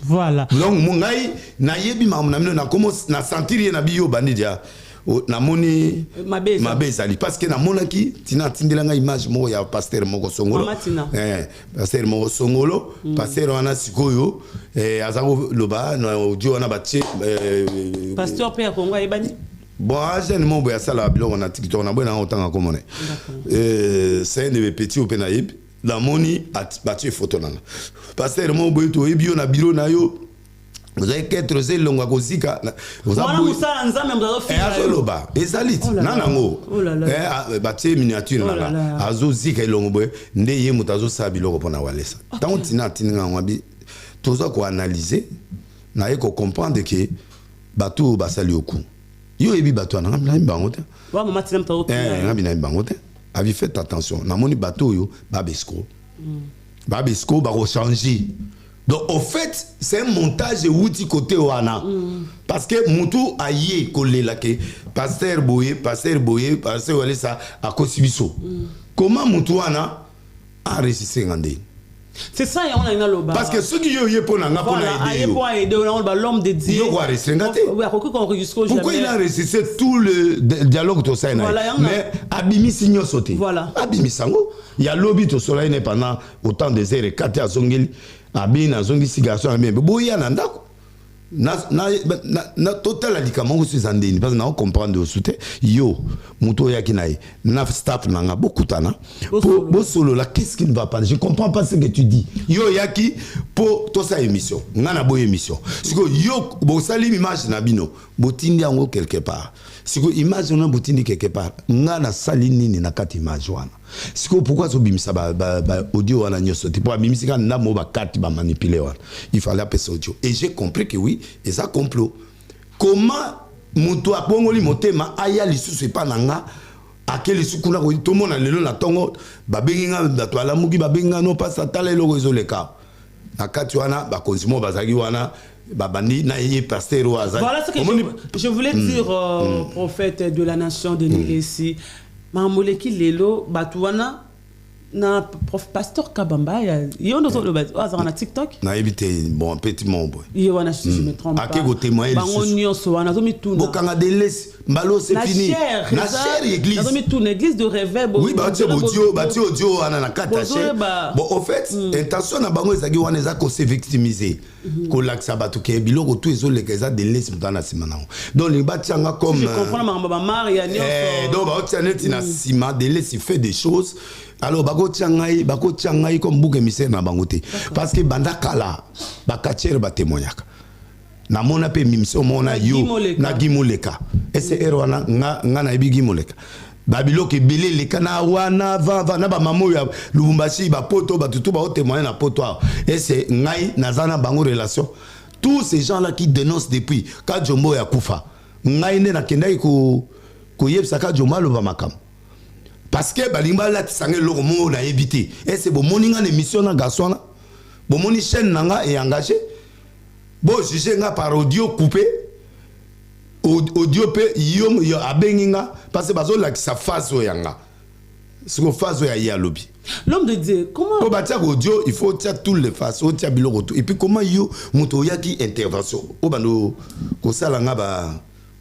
voilà donc mongai na yebi mamambo na bino na comment na sentir na bio bandidia namoni Mabeza. Mabeza parce que namonaki tina tindelanga image moko ya pasteur moko songolo pasteur moko songolo pasteur wana sikoyo azako loba na audio wana batie pasteur pe ya Kongo ebani bon jeune mo ya sala biloko na TikTok na bona otanga komone c'est un de mes petits open aib la moni batie photo nanga pasteur mo boy to ebio na bureau na yo vous avez qu'être zelonga kozika vous avez musala nzambe mzazo fika loba ezalit nanango batie miniature nanga azozika elongo boy nde ye mutazo sa biloko pona walesa tant tina tinga ngwabi toza ko analyser na ye ko comprendre que bato basali oku yo ebi bato na ngam bango te wa mama tina mtazo ngam na bango te abi faites attention na moni bato yo babesco babesco ba changer. Donc au fait c'est un montage de outil côté wana parce que mutu aye kolela ke pasteur boye pasteur wale ça a kosibiso comment mutu wana a réussi ngandé. C'est ça, on a une loba. Parce que ceux qui y ont pour n'a pas aider l'homme de Dieu. Pourquoi il a ressuscité tout le dialogue tout ça mais abimi signo sauté. Voilà. Abimi sango. Il y a lobby tout cela pendant autant des heures 4 à zongeli abimi na zongi sigaso na bien. Boya na ndako. Na total alikamo aussi zandeni parce que na comprendre soute yo muto ya kinaye na staff nanga bokutana bo solo là qu'est-ce qui ne va pas je comprends pas ce que tu dis yo yaki pour to sa émission ngana boy émission siko yo bo sali image na bino botindi yango quelque part siko image na botindi quelque part ngana sali nini na kati image wana siko pourquoi so bimisa ba audio wana nyoso tipo bimisika na mo ba kati ba manipuler wana il fallait appeler audio et j'ai compris que oui et ça complot comment muto apongoli motema aya lisusu pa nanga akeli sukuna ko to mona lelo na tongo ba benginga bato ala muki ba benginga no pas satala eloko ezoleka na kati wana ba konsimo bazaki wana babandi na yé pasteur waza. Voilà ce que je voulais dire prophète de la nation de Nilesi mamoleki lelo batuana na prof pasteur Kabamba yo ndo zo bazana na TikTok na éviter bon petit mombo yo wana je me trompe pas akego témoigner bango nyonso wana zo mituna bokanga de laisse mbalo c'est fini na chère église zo mituna église de réveil oui bati audio wana na katache bon au fait intention na bango ezaki wana ezako se victimiser ko laksa batu ke biloko tout ezoleka eza de laisse mutana simana donc les batianga comme je comprends mamba Maria nyonso donc ba otianeti na sima de laisse fait des choses. Alors bako tiangai comme bouc émissaire na bangote parce que bandakala bakatiere ba témoignaka na mona pe mimso mona yo na gimoleka SR wana nga na ebi gimoleka babilo ke belé le kana wana va na ba mamo ya Lubumbashi ba poto ba tutu ba témoigner na poto et c'est ngai nazana bango relation tous ces gens là qui dénoncent depuis quand Jombo ya kufa ngai ne na kendai ko yebsa ka Jomba lo ba makam. Parce que balimba la tsangé loko mo na éviter et c'est bon moninga émission na garçon bon moni chaîne nanga est engagé bon juger nga par audio coupé audio pe yo abenginga parce que bazo la sa phase yanga c'est ko phase ya lobby l'homme de Dieu comment pour bâtir audio il faut tirer toutes les faces au tia biloko tout et puis comment yo moto yaki intervention o bando ko sala nga ba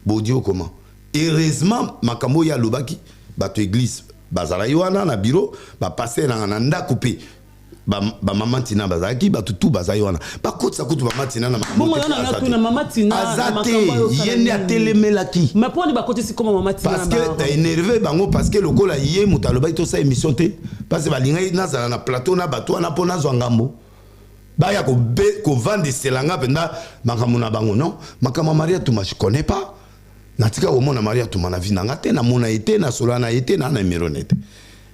audio comment heureusement makambo ya lobaki bato église bazala yoana na bureau ba passer na nda coupé ba maman tina bazaki ba tutu bazayona ba kotsa kutu ba matina na maman tina na tuna maman tina azate yende atelemelaki mais pour ni ba côté c'est comment maman tina parce que t'as énervé bango parce que lokola yé mutaloba to sa émission te parce que balinga nazala na plateau na bato na pona zwangambo ba ya ko vendre selanga penda makamuna bango non makama Maria tu je connais pas. Natika au mona Maria tu mana vina ngate na mona été na solana été na numéro net.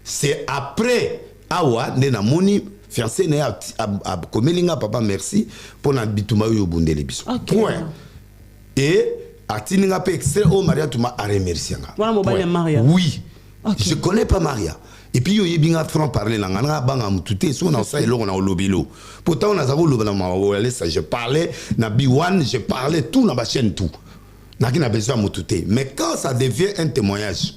C'est après awa ne na moni fiancé ne a komelinga papa merci pour na bituma yo bundele biso. Point. Et atininga pe extrait au Maria tu ma remercier nga. Voilà mobile Maria. Oui. Okay. Je connais pas Maria. Et puis yo yebinga franc parler na ngana banga mututé so na ça eloko na lobilo. Pourtant on a zabo lobana ma ça je parlais na B1, je parlais tout na ba chaîne tout. N'a besoin de mais quand ça devient un témoignage,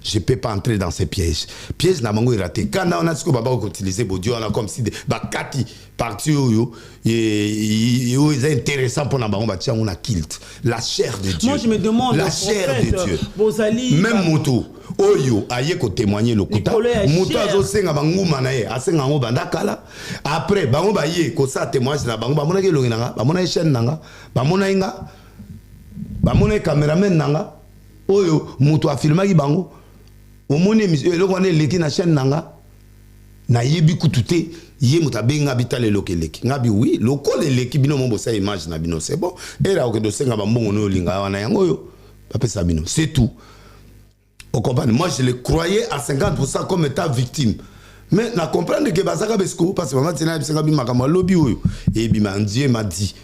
je peux pas entrer dans ces pièges. Piège na bango raté. Quand on a ce que baba ko utiliser bodio on a comme si bakati parti yo est intéressant pour na bango ba tia on a kilt. La chair de Dieu. Moi je me demande la chair de Dieu. Bozali même moto oyo aye ko témoigner le kuta. Moto azo senga banguma na ye, asenga ngo bandakala. Après bango ba ye ko sa témoignage na bango ba mona ke longenanga, ba mona chaîne nanga, ba mona inga. Ba mona cameraman nanga. Oyo moto a filmé bango omoni le kone leki na chaîne nanga na yebi kutute ye moto benga bitale lokeleki ngabi oui lokole leki bino mombo sa image na bino c'est bon era okedo senga bambongo no linga wana yango yo papa bino c'est tout. On comprend. Moi je le croyais à 50% comme étant victime, mais na comprendre que bazaka besko parce que maman tina bisenga bi makama lobby oyo et bi Dieu m'a dit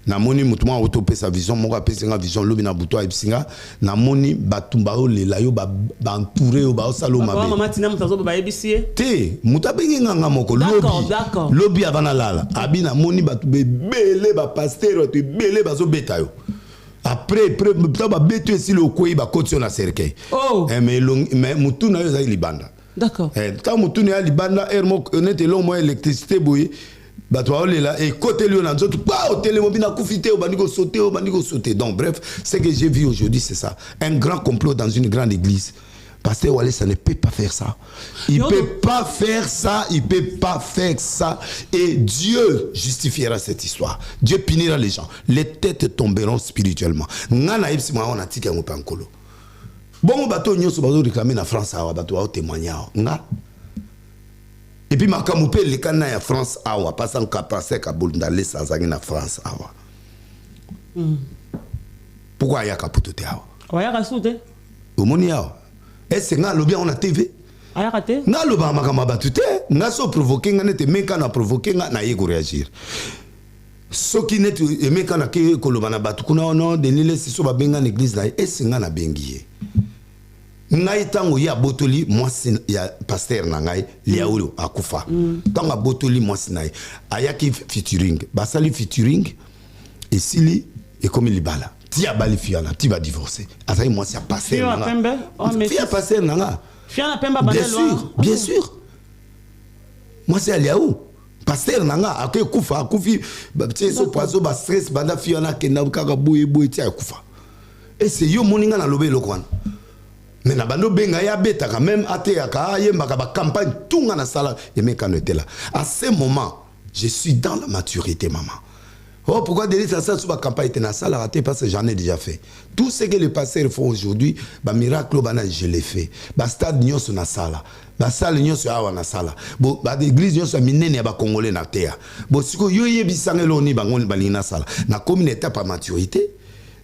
na moni mutumwa autope sa vision moko apesinga vision lobi na buto abisinga na moni batumba o lela yo ba entouré o ba salo mabe maman tina mutazo ba yebisie te mutabengi nganga moko lobi avana lala abi na moni batu belé ba pasteur to belé bazo beta yo après ba beto esi le koyi ba kotio na cercueil mais mutuna yo za libanda d'accord tant mutuna ya libanda ermo onete long mo électricité boye et côté lui on a d'autres pas au télé mobile kufité au bandigo sauter donc bref ce que j'ai vu aujourd'hui c'est ça, un grand complot dans une grande église. Pasteur Wale ça ne peut pas faire ça, il peut pas faire ça, il peut pas faire ça et Dieu justifiera cette histoire, Dieu punira les gens, les têtes tomberont spirituellement. Ngana ipsi mwa on a tika ngo pankolo bon bateau nyoso bazo réclamer na France awa bateau au témoigner nga. Et puis makamoupe les canaux en France awa pas sans capacité kabulndale sans aller en France awa. Pourquoi y a kaputote awa? Oya kasute. Omoni awa. Est-ce nga lobi on a TV? Aya kate. Nga loba makama batute, nga so provoquer nga nete menka na provoquer nga na yego réagir. Soki net menka na ke koloba na batu kuna ono denile siso ba benga na église na est-ce nga na bengiye. Ngai tango ya botoli mwasi ya pasteur na ngai liaulu akufa tango botoli mwasi na ayaki featuring basali featuring et sili et comme libala ti abali fiana ti va divorcer azai mwasi ya pasteur na ngai fia pasteur na ngai fiana pemba bandelo bien sûr mwasi ya liaulu pasteur na ngai akufa akufi ti so poiso ba stress banda fiana kenda kaka boye ti akufa et c'est yo moninga na lobe lokwana. Mais na bando benga ya beta quand même ateaka yembaka ba campagne tout na sala et mais quand était là à ce moment je suis dans la maturité maman. Oh pourquoi délit ça sur la campagne était na sala raté parce que j'en ai déjà fait tout ce que les pasteurs font aujourd'hui ba miracle bana je l'ai fait ba stade nyonso na sala ba salle nyonso awa na sala bo ba église nyonso minene ba congolais na terre bo siko yo yebisangelo ni bango balina sala na communauté pas maturité.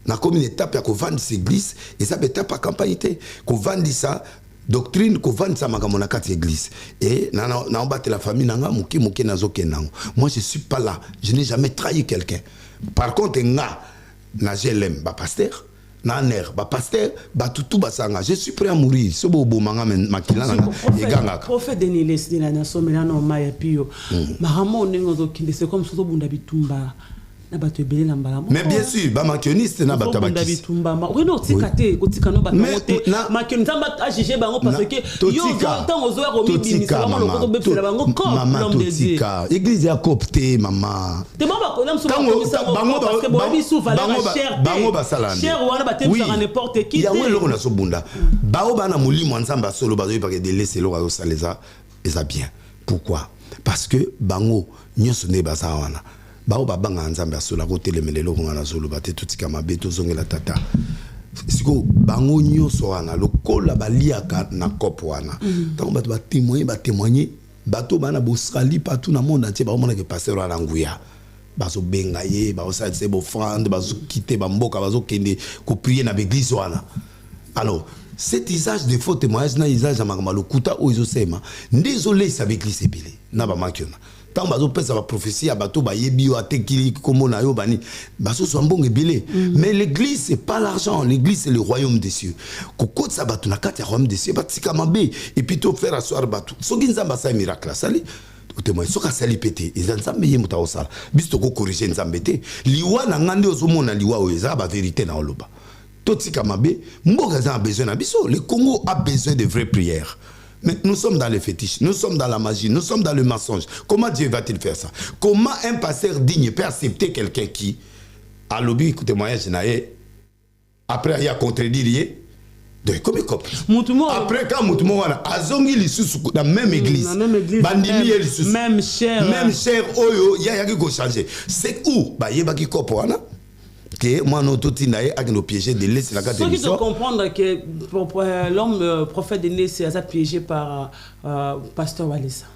Na comme une étape à vendre ces églises et ça étape à campagne qu'on vende ça doctrine qu'on vende ça magamona quatre églises et na on bat la famille nanga muki nazo kenango. Moi je suis pas là, je n'ai jamais trahi quelqu'un. Par contre na GLM ba pasteur na ner ba pasteur ba tutu basanga je suis prêt à mourir so bo manga makila na eganga prophète Deniles de la nation melana o maya pio mahamo nengo zo kinde c'est comme so bunda bitumba. Mais bien sûr, ba makioniste na batabaki. Oui non, tikate, kotika no batamote. Makioniste ba juger bango parce que yo tant aux heures au midi, c'est vraiment le côté bepela bango comme l'homme de Dieu. Église a copté maman. Te baba ko nam so bango parce que bobi sou valeur cher. Bango ba salande. Cher wana ba tem ça n'importe qui. Ya welo na so bunda. Bao bana mulimo nzamba solo bazo parce que de laisser lo bazo saleza eza bien. Pourquoi? Parce que bango nyoso ne baza wana. Bao babanga nzambe asola ko telemelelo ko ngana zolo bate tutika mabeto zongela tata siko bango nyoso wana lokola baliaka na kopo wana tant bato ba témoigner bato bana bosali partout na monde entier ba mona ke pasteur wana nguya bazo benga ye ba osali se bo frande bazo quitter ba mboka bazo kende ko prier na église wana. Alors cet usage de faux témoignage na usage ya makama lokuta oizo sema ndezolé sa église ebele na ba makiona. Tant bazo pesa ba prophétie à bateau ba yebi o atekili komo na yo bani baso so mbonge belé mais l'église c'est pas l'argent, l'église c'est le royaume des cieux kokot sa bato na kati ya royaume des cieux batika mabe et puis to faire asseoir bato soki nzamba sa miracle sali otemoy soka sali pété et nzambe ye muta osala bisto ko corriger nzambe te liwa na ngande ozomona liwa o eza ba vérité na oloba totika mabe mboka a besoin na biso. Le Congo a besoin de vraies prières. Mais nous sommes dans les fétiches, nous sommes dans la magie, nous sommes dans le mensonge. Comment Dieu va-t-il faire ça? Comment un pasteur digne peut accepter quelqu'un qui a lobby, écoutez-moi, après il y a contredit de comme cop. Après quand Moutumo wana azongi lisusu dans même église, bandimi lisusu même cher oyo ya ki ko changer. C'est où ba yeba ki cop wana que moi non tout inaye avec nos piégés de laisser la carte de l'histoire. Ceux qui comprendre que l'homme prophète de Né c'est piégé par pasteur Walesa.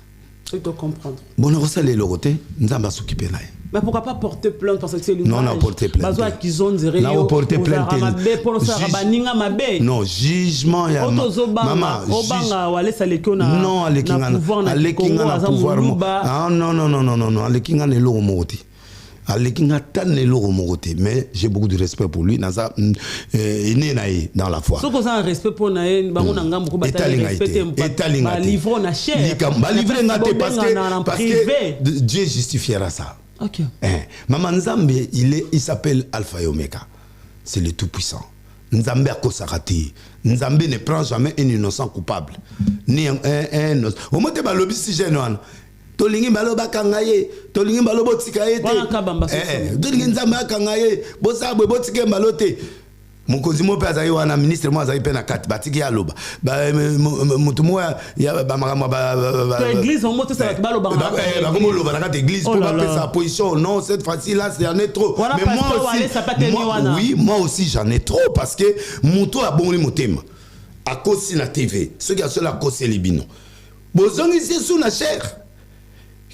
Ceux qui comprendre. Bon on va aller le côté, nzamba s'occuper là. Mais pourquoi pas porter plainte parce que c'est non, on a porté plainte. On a porté plainte. Non, jugement. Maman, non, Alekinga pouvoir. Non, Alekinga n'est l'eau moti. Alekinga tan n'est l'eau moti. Mais j'ai beaucoup de respect pour lui. Naza, il est dans la foi. Si vous avez un respect pour Naïn, vous avez un respect pour livrer na chair. Parce que Dieu justifiera ça. Okay. Maman Nzambe, il s'appelle Alpha et Omega. C'est le Tout-Puissant. Nzambe a kosakati. Nzambe ne prend jamais un innocent coupable. Ni un innocent. Au moins, tu as lobby si jeune. Tolingi baloba kangaye, tolingi balobo tikaye te. Tolingi Nzambe kangaye, bosabwe botike balote. Mon cousin mon père a un ministre moi a peine à 4 batiki ya loba ba mutumo ya ba makama ba l'église on monte ça ba loba ba comme loba na carte église pour pas sa position non cette fois-ci là c'est en est trop mais moi aussi j'en ai trop parce que muto a bon motema à cause na TV ceux qui a sur la cause libino bozongi c'est sous la chair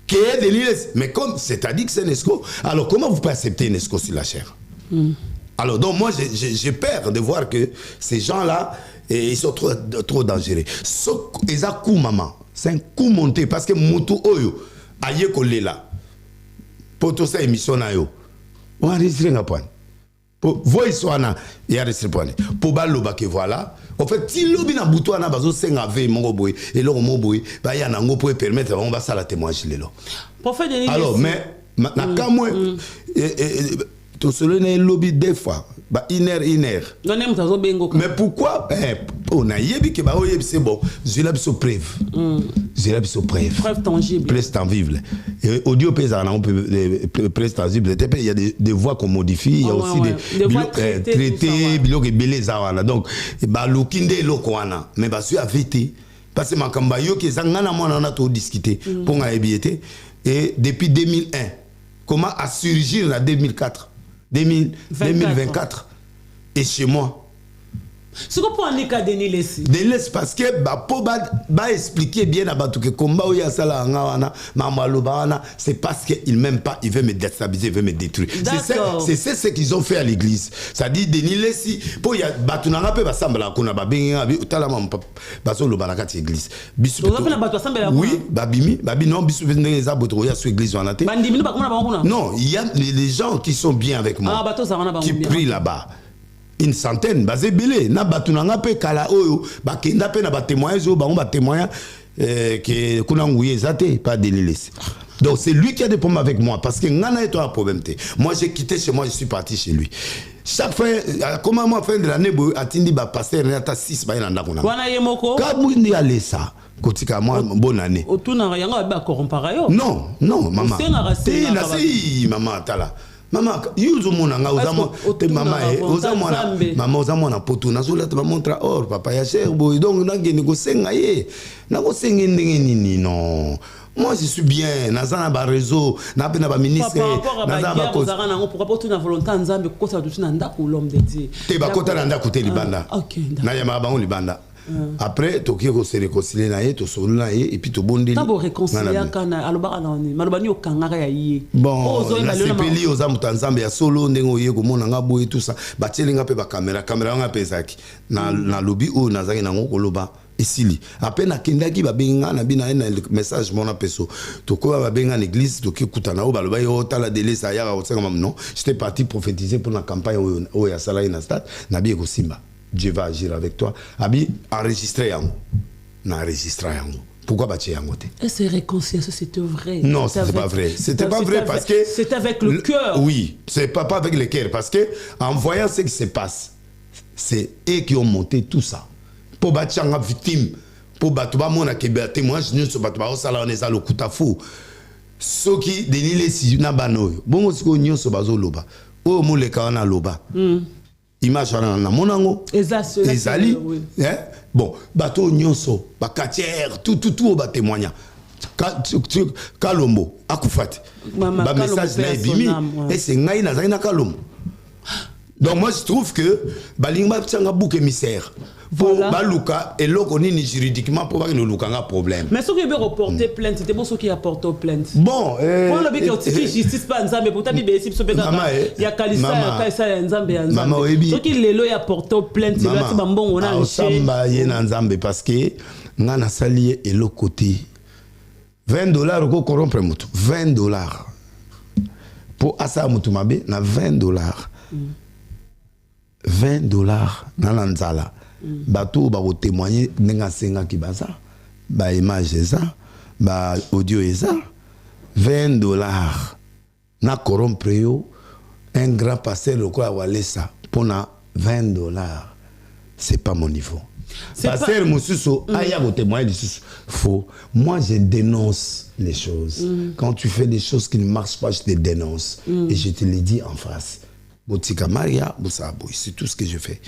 qui est de mais comme c'est-à-dire que c'est Nesco alors comment vous pouvez accepter Nesco sur la chair? Alors, donc, moi, j'ai peur de voir que ces gens-là, ils sont trop dangereux. Ils ont un coup, maman. C'est un coup monté. Parce que Moutou Oyo, aïe collé là. Pour tout ça, émission, on a enregistré un point. Pour voir soit là, il y a enregistré un point. Pour baloba que voilà. En fait, si l'obi na boutou na bazo senga ve mon boy et l'or mon boy, bah y a un pour permettre on va ça la témoigner là. Alors, mais na kamwe tout cela n'est lobby des fois. Bah, iner. Mais pourquoi? On a yébi que bah, c'est bon. Je l'ai sur preuve. Je l'ai sur preuve. Preuve tangible. Preuve tangible. Audio paysan, on peut preuve tangible. Il y a des voix qu'on modifie. Il y a aussi des voix traitées, bilok et belé zawana. Donc, bah, l'okinde lokwana. Mais bah, suis avité. Parce que ma kambayo qui zangana moi on a tout discuté. Pour nga ébiété. Et depuis 2001, comment a surgir en 2004? 2024 et chez moi. Ce qu'on peut en cas de Niles parce que pour expliquer bien à Batou que combat où il y a ça là c'est parce qu'il m'aime pas, il veut me déstabiliser, il veut me détruire. C'est ce qu'ils ont fait à l'église. Ça dit de Niles si pour y a Batou n'a pas sambala kuna ba benga talama baso lo banakati église. Bisu. Oui, babi non bisu venez za botro ya sur église on a été. Non, il y a les gens qui sont bien avec moi. Qui prient là-bas. Une centaine basé belé na batunanga pe kala oyo ba kenda pe na ba témoignage ba on ba témoigner que kuna nguye zate pas de l'élise. Donc c'est lui qui a des problèmes avec moi parce que ngana est un problème té. Moi j'ai quitté chez moi, je suis parti chez lui. Chaque fois comment moi fin de l'année atindi ba passer n'ata 6 ba yanda kuna. Wana yemoko. Ka mundi aller ça. Kotika moi bonne année. Otuna yanga ba corrompara yo. Non, maman. C'est na si maman tala. Maman, yuzu mona nga uzamo te mama mama uzamo na potu na zula te montra or papa ya cher boy donc na ngeni ko senga ye na ko senga ndenge nini non. Moi je suis bien nazana ba réseau na pe na ba ministre nazana ba ko zara na ngo pourquoi pas tu na volonté nzambe ko sa tu na ndako l'homme de Dieu. Te ba kota na ndako te libanda. OK. Na yama ba on libanda. Après toki ko se réconcilier na ye to solo na ye et puis to bondeli tabo réconcilier kana aloba na ni malobani okangaka ya ye bon na sepeli oza mutanzambe ya solo ndengo ye ko mona nga boye tout ça ba tielinga pe ba caméra nga pezaki na lobby o nazaki na ngoko loba esili après na kendaki ba benga na bina na message mona peso to ko ba benga na église to ki kutana o ba loba yo tala délai ça ya o tsanga non j'étais parti prophétiser pour la campagne o ya sala ina stade na bi ko simba. Dieu va agir avec toi. Abi enregistré yango. Na enregistré yango. Pourquoi bâtir yango te? Et c'est réconciliation, c'était vrai. Non, c'était pas vrai. C'était pas vrai parce que c'était avec le cœur. Oui, c'est pas avec le cœur parce que en voyant ce qui se passe, c'est eux qui ont monté tout ça. Pour battre une victime, pour battre mon témoignage, nous sommes battus, on est à l'okuta fou. Ce qui dénile si na banoyo. Bon, ce qu'on y a sur bazo loba. Oh, mon le kana loba. Image na monango. Ezali. Bon, bateau nyonso, bakatière, tout au bas témoignage. Kalombo, akufati. Ba message na ebimi. Et c'est ngai na zaina kalombo. Donc moi je trouve que balingba tanga bouc émissaire. Pour baluka et l'okoni ni juridiquement pour pas que nous lukanga problème. Mais ceux qui veulent reporter plainte, c'était bon ceux qui apportent plainte. Bon, pour le bec qui justice pas nzambe pour tabi besi so peka. Il y a kalisa nzambe nzambe. Ceux qui lelo ya porter plainte, là ti bambon on a un chien. Samba yena nzambe parce que ngana salié et l'autre côté. $20 ko corrompre mutu. $20. Pour asa mutu mabe na $20. $20 na lanzala. Bateau ba témoigner nenga senga ki baza ba image eza ba audio eza $20 na corrompre yo un grand pasteur le quoi walesa pona $20. C'est pas mon niveau. Pasteur Moussousou aya ba témoigner du faux. Moi je dénonce les choses. Quand tu fais des choses qui ne marchent pas, je te dénonce et je te le dis en face. Botika Maria Boussabo, c'est tout ce que je fais.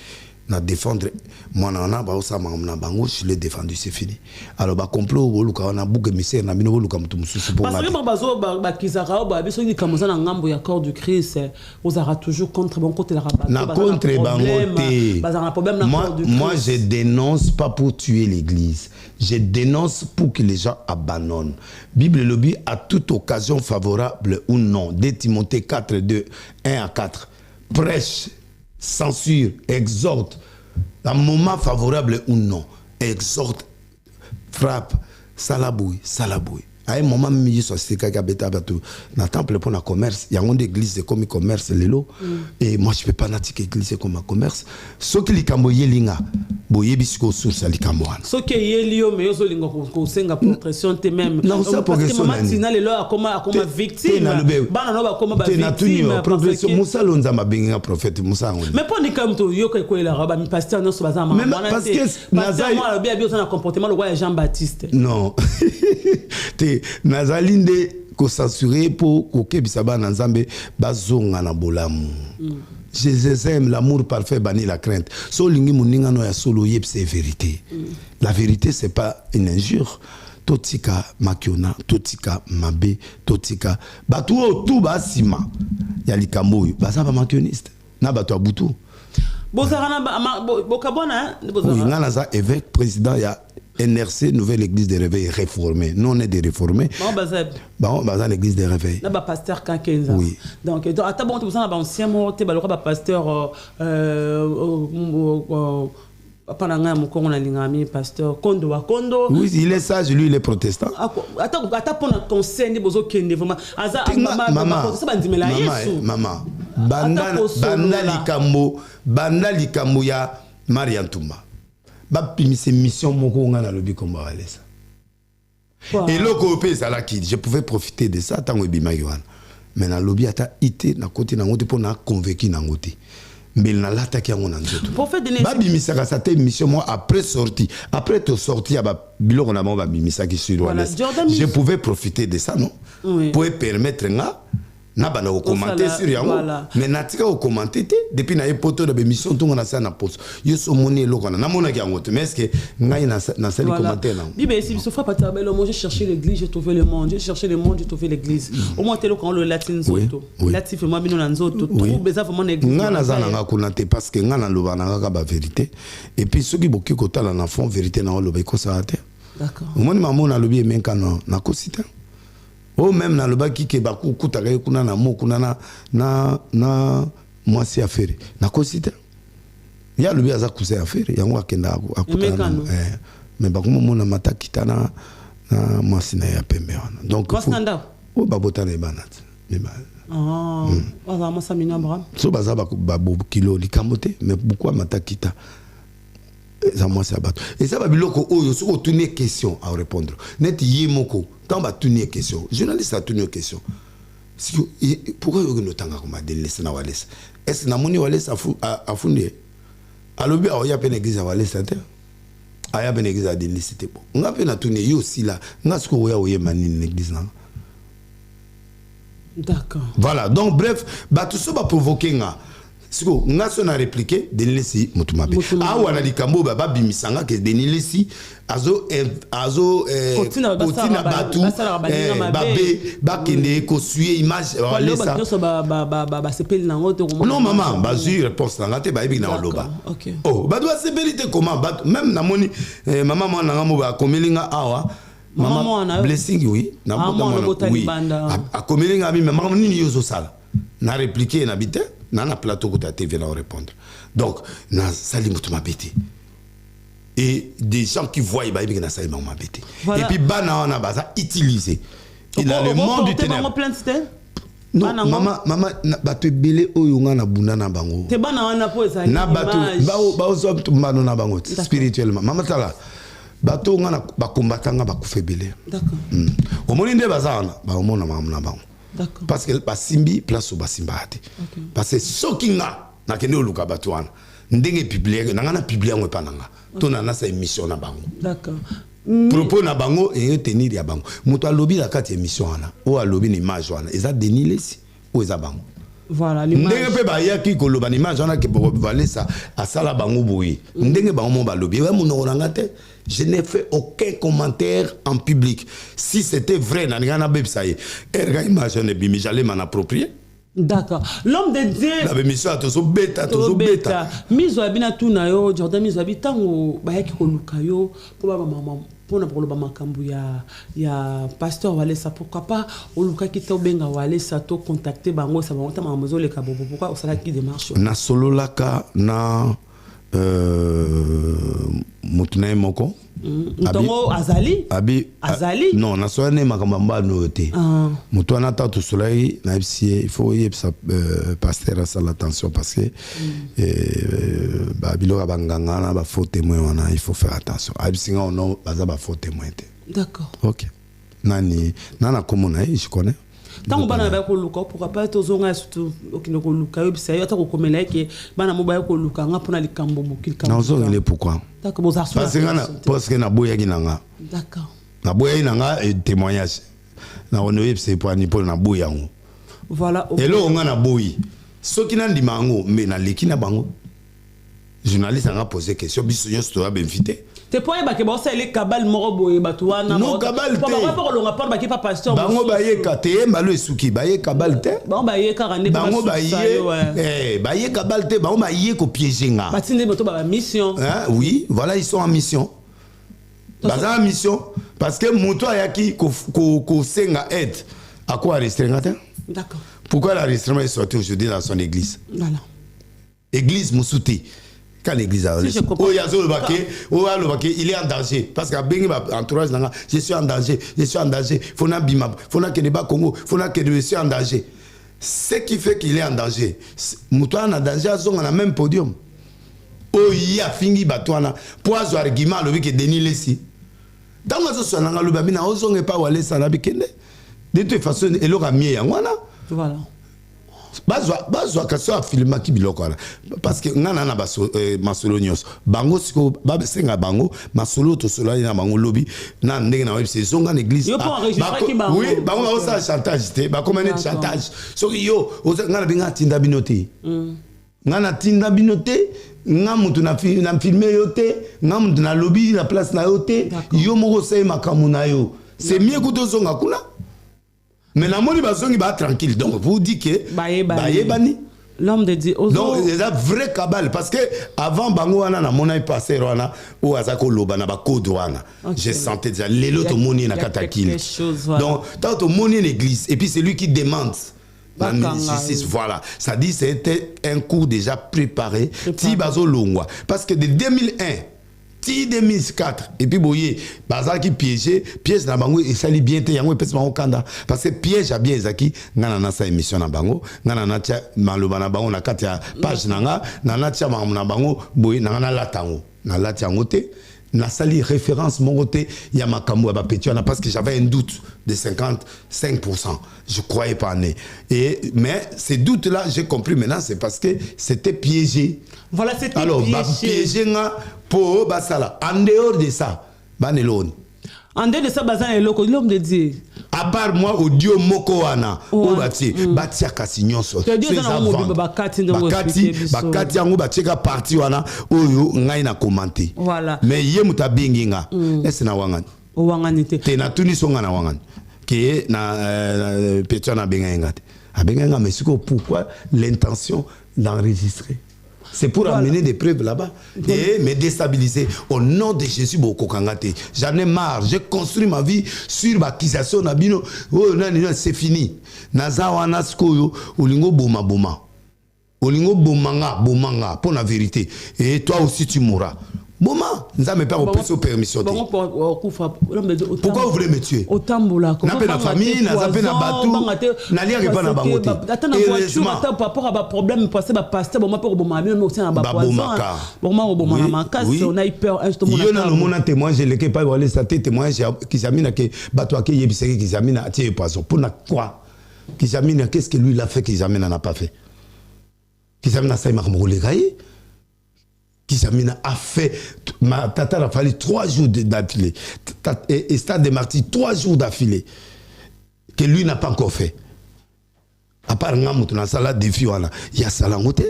Na défendre moi na ba osa na bango je l'ai défendu, c'est fini. Alors ba complot boluka na bugue misère na bino boluka mutu mususu pour parce que bazo ba kizara ba biso ni kamoza na ngambo ya corps du Christ vous aura toujours contre bon côté la rabat na contre bangote bazana problème na corps du Christ. Moi je dénonce pas pour tuer l'église, je dénonce pour que les gens abandonnent. Bible le dit à toute occasion favorable ou non. 2 Timothée 4:2 1-4 prêche, censure, exhorte, à un moment favorable ou non, exhorte, frappe, salaboui. À un moment, il y a un temple pour le commerce, il y a une église comme commerce, et moi je ne peux pas natiquer l'église comme commerce. Ce qui est linga, boye bisco source likamboana. Ce qui est lié mais yo linga ko senga progression te même. Non, ça progression. Parce que maman le là comme victime. Bana no ba comme ba victime. Progression Musa lonza mabenga prophète Musa. Mais pour ni comme to yo ko la raba mi pasteur no so bazama. Mais parce que Nazaï moi bien bien un comportement le roi Jean-Baptiste. Non. Nazalinde ko censurer pour ko kebisaba na nzambe bazonga na bolamu. Je aime l'amour parfait bani la crainte. So lingi muninga no ya solo yep c'est vérité. La vérité c'est pas une injure. Totika makiona, totika mabe, totika batu tout basima. Ya likambo baza ba makioniste. Na batu abutu. Bozarana bokabona bozarana. Ngana za évêque président ya NRC, Nouvelle Église des Réveils réformée. Nous, on est des réformés. Bon, bah, l'église des Réveils. Là, pasteur Kankenza. Oui. Donc, à ta bonne, tu as un ancien mot, tu as pasteur. Pasteur Kondo. Oui, il est sage, lui, il est protestant. Attends, pour ton scène, maman. Banda likambo ya Mariantumba. C'est mission moko nga na lobi komba walesa. Et loko pe ça la ki, je pouvais profiter de ça tant webima yohan. Mais na lobi ata ité na côté na ngote pour na convaincu na ngote. Mais na lata ki ngona nzoto. Pour faire des ba bimisa ka cette mission moi après sortie, après te sortie ba biloko na ba bimisa ki sur walesa. Je pouvais profiter de ça non? Oui. Pour permettre nga na bana ko commenter sur yango mais natika ko commenter depuis na poto de émission tout na ça na poste yo so moni lokona na mona ki yango mais est-ce que ngai na sali commenter na bibe si so fa pas belle moi j'ai cherché l'église j'ai trouvé le monde j'ai cherché le monde j'ai trouvé l'église au moins telo quand le latin zoto latif moi bino na nzoto tout beza vraiment l'église nga na za na ko nate parce que nga na loba na ka ba vérité et puis ceux qui boki ko tala na fond vérité na loba ko ça te d'accord au moins maman na lobi menka na ko cité. Oh même na loba ki ke baku kutaka kuna na mo kuna na moi c'est affaire na kosita ya lobi aza kusa affaire yango akenda akutana mais baku mo na matakita na moi sina ya pembe wana donc oh babota na banat baza masa minabra so baza babu kilo likamote mais pourquoi matakita ça moi c'est abattu et ça va biloko oyo soko tourner question à répondre net yemoko tant ba tourner question journaliste a tourner question pourquoi yo no tanga ko madele na walesa est-ce na moni walesa afundi alobi a oya pe na église wale santé aya pe na église a délicité bon nga pe na tourner yo aussi là nga siko oya oye manini na église na. D'accord. Voilà, donc bref, bah tout ça va provoquer nga. Siko nga so na répliquer Denilesi mutumabe. Ah wana likambo baba bimisanga ke Denilesi azo kotina batu babe bakende ko suye image wala ça. Non maman, bazu réponse na ngate ba ibina loba. Oh, ba doit sévérité comment même na moni maman mwana ngamo ba komelinga awa. Maman blessing oui na oui a komelinga bi maman nini yozo sala na répliquer na bité na plateau ko ta TV na répondre donc na sali mutuma bété et des gens qui voient ba bi na sali maman bété et puis bana on a baza utiliser il a le monde du ténèbre non maman bato belé oyo nga na bunda na bango te bana wana po ezali na bato ba zo tumba na bango spirituellement maman tala bato nga na ba combatanga ba kufebele d'accord omoni nde bazana ba omona mamna bango d'accord parce que ba simbi place ba simbate parce que sokinga na kende oluka bato wana ndenge publier na ngana publier ngo pananga to na sa émission na bango d'accord propos na bango et tenir ya bango moto alobi la kati émission wana o alobi ni image wana eza Denilesi o eza bango. Voilà l'image ndenge pe ba yaki ko loba image wana ke pour valer ça à sala bango boyi ndenge bango mo ba lobi wa monoko na ngate. Je n'ai fait aucun commentaire en public. Si c'était vrai, j'allais m'en approprier. D'accord. L'homme de Dieu. La bémission a toujours bêta, toujours bêta. Miso abina tunayo, Jordan miso abitango bayaki kolukayo, pour maman, pour le makambu ya pasteur wale ça pourquoi pas oluka kita benga wale ça to contacter bango ça va maman mazo le kabobo pourquoi au sala qui démarche. Na solo laka na Mutune moko Mutongo Azali Azali non na soane makamba noté muto na tatu soleil na il faut y pasteur à la attention parce que ba bilora banganga na ba faux témoin wana il faut faire attention abisinga ono baza ba faux témoin. D'accord. OK. Nana komona je connais. Tant bana ba ko luka pourquoi pas tozonga surtout okino ko luka yobisa yo ta ko komela ke bana mo ba ko luka nga pona likambo bokilka na ozongele pourquoi d'accord bon parce que na boya ginanga d'accord na boya ginanga et témoignage na onoye c'est pour ni pour na boya ngo voilà et là on a boyi soki na ndimango mais na lekina bango journaliste a posé question biso yo sto ba invité te poye ba ke ba sele kabal morobo e batwana non kabal te ba ko longa pa ba ke pa pasteur bango ba ye kate mbalo esuki ba ye kabal te bango ba ye karane bango ba ye ba ye kabal te bango ba ye ko piéger nga batinde moto ba mission hein oui voilà ils sont en mission baza en mission parce que moto ayaki ko senga aide à quoi restreindre. D'accord. Pourquoi l'arrêtement est sorti aujourd'hui dans son église? Voilà. Église Moussouti. Quand l'église a il est en danger. Parce qu'à Bengi, entourage, je suis en danger, je suis en danger. Fona Bimab, Fona Keneba Congo, Fona Keneba, je suis en danger. Ce qui fait qu'il est en danger. Moutouan en danger, on a le même podium. Oh, il y a fini Batouana. Pour avoir argument, le week-end, Denilesi. Dans ma zone, on a le babina, on n'a pas allé ça, de toute façon, il aura mis un voilà. Voilà. Bazwa kaso filma ki biloko ala parce que ngana na masolo nyos bango siko ba senga bango masolo to solo na bango lobby na ndenge na website so ngana église oui bango ba sa chantage te ba comment être chantage so yo ngana binga tinda binote ngana tinda binote ngamutu na filmer yote ngamutu na lobby na place na yote yo moko sai makamu na yo c'est mieux que to zonga kuna. Mais la moni bazongi ba tranquille donc vous dites que bani l'homme de Dieu donc c'est un vrai cabal parce que avant bango wana na mona passé wana ou azako loba na ba code wana j'ai senti déjà l'autre moni na katakil donc tant au moni l'église et puis c'est lui qui demande la justice voilà ça dit c'était un coup déjà préparé ti bazo longwa parce que de 2001 2004 et puis boye bazar qui piège na bango et sali bien te yango pesa bango kanda parce que piège a bien ezaki ngana na sa émission na bango ngana na tia maloba na bango na kati ya page nanga na tia na bango boye na latango na latia ngote na sali référence mon côté ya makambo ya bapetiana parce que j'avais un doute de 55%. Je croyais pas né. Mais ces doutes là, j'ai compris maintenant, c'est parce que c'était piégé. Voilà, c'était piégé. Alors, piégé nga pour basala. En dehors de ça, banelone. En dehors de ça, bazan est l'homme de Dieu. À part moi, audio moko wana, o bati, bati akasi nyonso. Tu as dit ça on bakati yango bati ka parti wana, oyo ngai na commenter. Voilà. Mais yé mutabingi nga, est na wangani. O wangani te. Te na tuni songa na wangani. Qui na petio na benga ngate. A benga nga, mais pourquoi l'intention d'enregistrer? C'est pour amener des preuves là-bas et me déstabiliser. Au nom de Jésus, j'en ai marre. J'ai construit ma vie sur l'accusation. Oh, c'est fini. Nazawana skoyo, olingo boma boma. Olingo bomanga, pour la vérité. Et toi aussi, tu mourras. Boma, nous n'avons pas repris permission. Pourquoi vous voulez me tuer? N'a pas de famille, n'a pas de bateau, n'a rien pas de bateau. Heureusement. Par rapport à problème, parce que pasteur, bon, pour bon, mais aussi un on a eu peur. Il y a un témoin, je l'ai pas volé sa tête, témoin qui s'amène à que bateau qui est bisé, qui s'amène à tirer poisson. Pour quoi? Qui s'amène à qu'est-ce que lui il a fait, qui s'amène à n'a pas fait? Qui s'amène à ça, il m'a remoulé. Kisamina a fait, ma tata a fallu 3 jours d'affilée. Et Stade des Martyrs, 3 jours d'affilée. Que lui n'a pas encore fait. À part Ngamut, dans la salle des filles, il y a Salangote.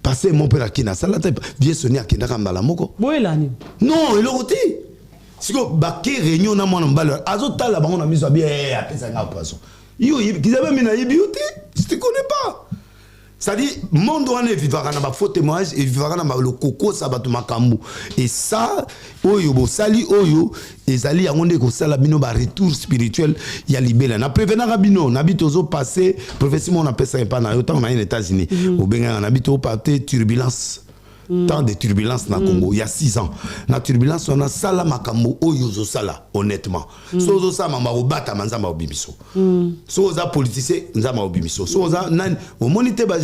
Passez mon père à Kina, salle vieux sonné à Kina Kambalamoko. Non, il est ôté. Si vous avez réunion dans mon embaleur, Azota là-bas, on a mis à bien, après ça, un poisson. Ils avaient mis à Yébioté, je ne te connais pas. C'est-à-dire, mon doigt ne vivra pas dans faux témoignage et vivra dans le coco sabato makambu. Et ça, oyo bo sali oyo, ezali yangonde ko sala bino ba retour spirituel ya libela. Na prévenant rabino, na bitozo passé, professeur on appelle ça pas na yo tant na les États-Unis. Au benga na bito parté turbulence. Tant de turbulence na Congo, il y a 6 ans. La turbulence, on a sala makambo oyo sala, honnêtement. Sozo sa mama obata manzamba obimiso. Soza politicien nzamba obimiso. Soza nan au monité ba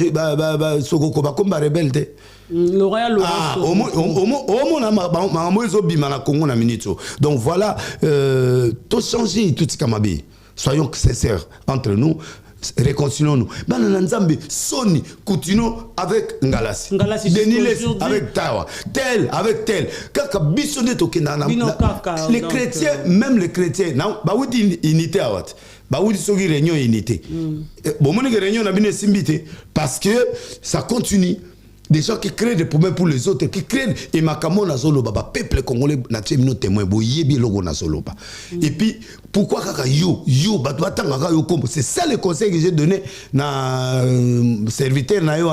soko ko ba komba rebelde. Le royal Omo na makambo ezo bima na Congo na minito. Donc voilà, tout changer tout kamabi. Soyons sincères entre nous. Réconcilions-nous. Banananzambe, Soni, continuons avec Ngalasi. Deniles avec Tawa. Tel avec tel. Kaka bisonne tokenana. Les chrétiens, même les chrétiens, non, bah oui, unité à what? Bah oui, sogi réunion unité. Bon, mon réunion n'a bien simbité parce que ça continue. Des gens qui créent des problèmes pour les autres, qui créent et makamo na zolo baba peuple congolais na tchemino témoin boyebi logo na zolo ba. Et puis pourquoi kaka yo batanga ka yo kombo, c'est ça le conseil que j'ai donné na serviteur na yo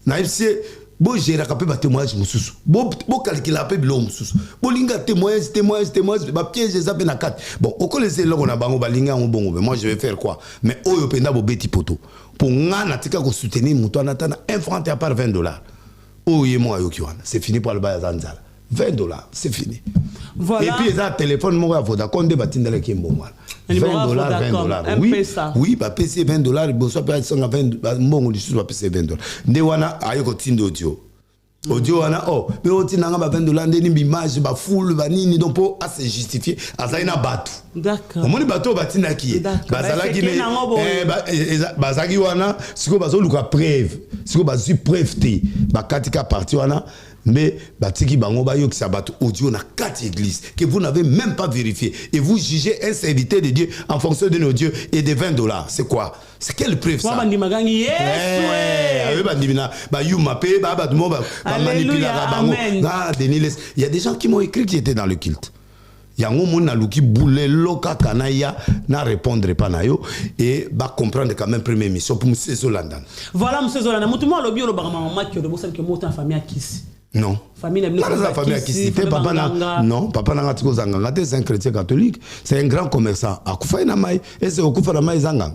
na FC bo gérer ka pe ba témoignage mususu. Bo calculer pe bilo mususu. Bo linga témoignage ba piège ça pe na 4. Bon, on connaît logo na bango ba linga on bongo. Moi je vais faire quoi? Mais oyo penda bo beti poto. Pour ngana tika ko soutenir muto anatana un franc à part $20. Oh moi yokiwana, c'est fini pour le bail zanzala. $20, c'est fini. Voilà. Et puis ils ont un téléphone moi Vodacom de batindele kimbo moi. $20. Oui, bah PC $20, bon soit pas 120 mbongo du sous PC $20. Ndewana ayoko tindo audio. Audio wana mais oti nanga ba $20 ndeni image ba full ba nini donc pour à se justifier azaina batu. D'accord. Omoni bato batina ki bazala ki bazaki wana siko bazo luka preuve siko bazu preuve te bakatika parti wana mais batiki bango ba yokisa bato audio na 4 églises que vous n'avez même pas vérifié et vous jugez un serviteur de Dieu en fonction de nos dieux et de $20. C'est quoi? C'est quelle preuve ça? Il y a des gens qui m'ont écrit qui étaient dans le culte. Yango mona luki boule loka kanaya na répondre pas na yo et ba comprendre quand même première mission pour monsieur Zolanda. Voilà monsieur Zolanda, mutumo lobi lo ba maman ki de bosan ke mota famille akisi. Non. Famille la famille akisi papa na non, papa na ngatiko zanga, c'est un chrétien catholique, c'est un grand commerçant. Akufa na mai, et c'est okufa na mai zanga.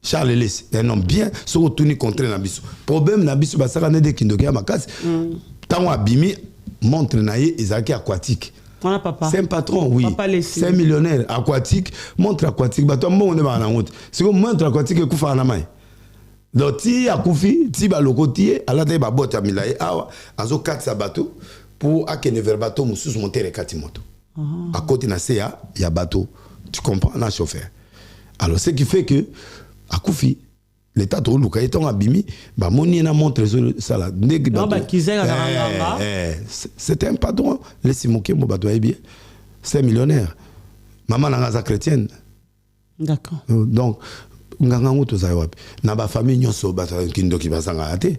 Charles Ellis, un homme bien, se retourner contre Nabiso. Problème Nabiso basaka ne de kindokia makasi. Tant abimi montre naie Isaac aquatique. C'est un patron, oui. C'est un millionnaire aquatique. Montre aquatique. Bah, toi, on est dans la route. Si vous montre aquatique, vous faites un main. Donc, si vous faites un locoti, à la tête, vous faites un milaï, azo 4 bateaux. pour akene vers bateau mususu monter les katimoto. À côté na il y a bateau. Tu comprends, na chauffeur. Alors ce qui fait que à Koufi l'état de Luka étant abimi, bah moni na montre ça là. C'était un patron, laissez moquer mon bateau bien. C'est millionnaire. Maman n'a chrétienne. D'accord. Donc nganga ngoto za wapi na ba famille nyonso ba kindo ki basanga ate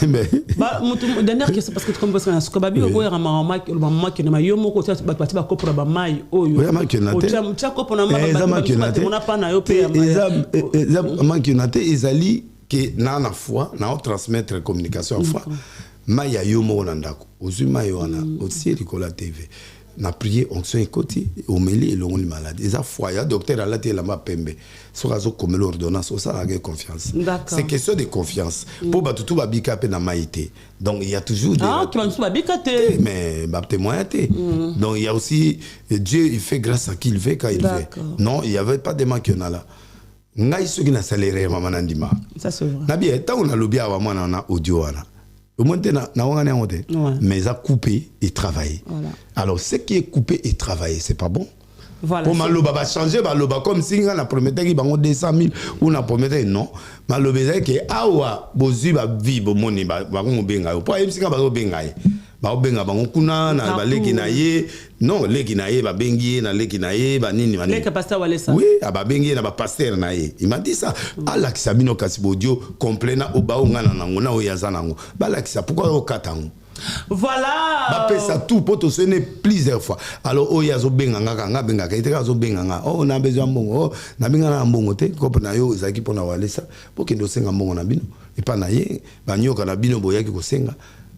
mais ba dernière question parce que comme parce que na skobabi ko ya maman qui na yo moko ta ba ba ko pour ba mai oyo ya ma ki na te cha ko na ma on a pas na yo pe ya ma ki na te ezali que na na foi na on transmettre communication foi ma ya yo mo na ndako ozuma yo na aussi Ricola TV na prié onction ekoti omeli elongo li malade eza foi ya docteur alati la ma pembe so razo comme l'ordonnance au ça la confiance c'est question de confiance pour batutu ba bikape na maïté donc il y a toujours des qui va ba bikate mais ba témoin té donc il y a aussi Dieu il fait grâce à qui il veut quand il veut non il y avait pas de manque là ngai soki na salaire mama ndima ça c'est vrai na bien tant on a lobby avant moi na audio wana au moins mais ça coupé et travaillé. Voilà. Alors ce qui est coupé et travaillé, c'est pas bon. Voilà. Pour maloba va changer maloba comme si on a prometté qu'il va 200 000 ou on a prometté non. Maloba c'est que awa bozu va vivre moni va on benga. Pour même si on va benga. Ba benga ba kuna na ba leki na ye non leki na ye ba bengi na leki na ye ba nini mani. Leki pasteur wale ça. Oui, ba bengi na ba pasteur na ye. Il m'a dit ça. Ala kisabino kasibodio complet na oba ngana nango na oyaza nango. Ba la kisa pourquoi o katango. Voilà. Ba pesa tout pour te sonner plusieurs fois. Alors oyazo benga nga benga ka iteka zo benga nga. Oh na besoin mbongo. Oh na benga na mbongo te ko na yo zaki pona wale ça. Pour que ndo senga mbongo na bino. Et pas na ye ba nyoka na bino boyaki ko senga.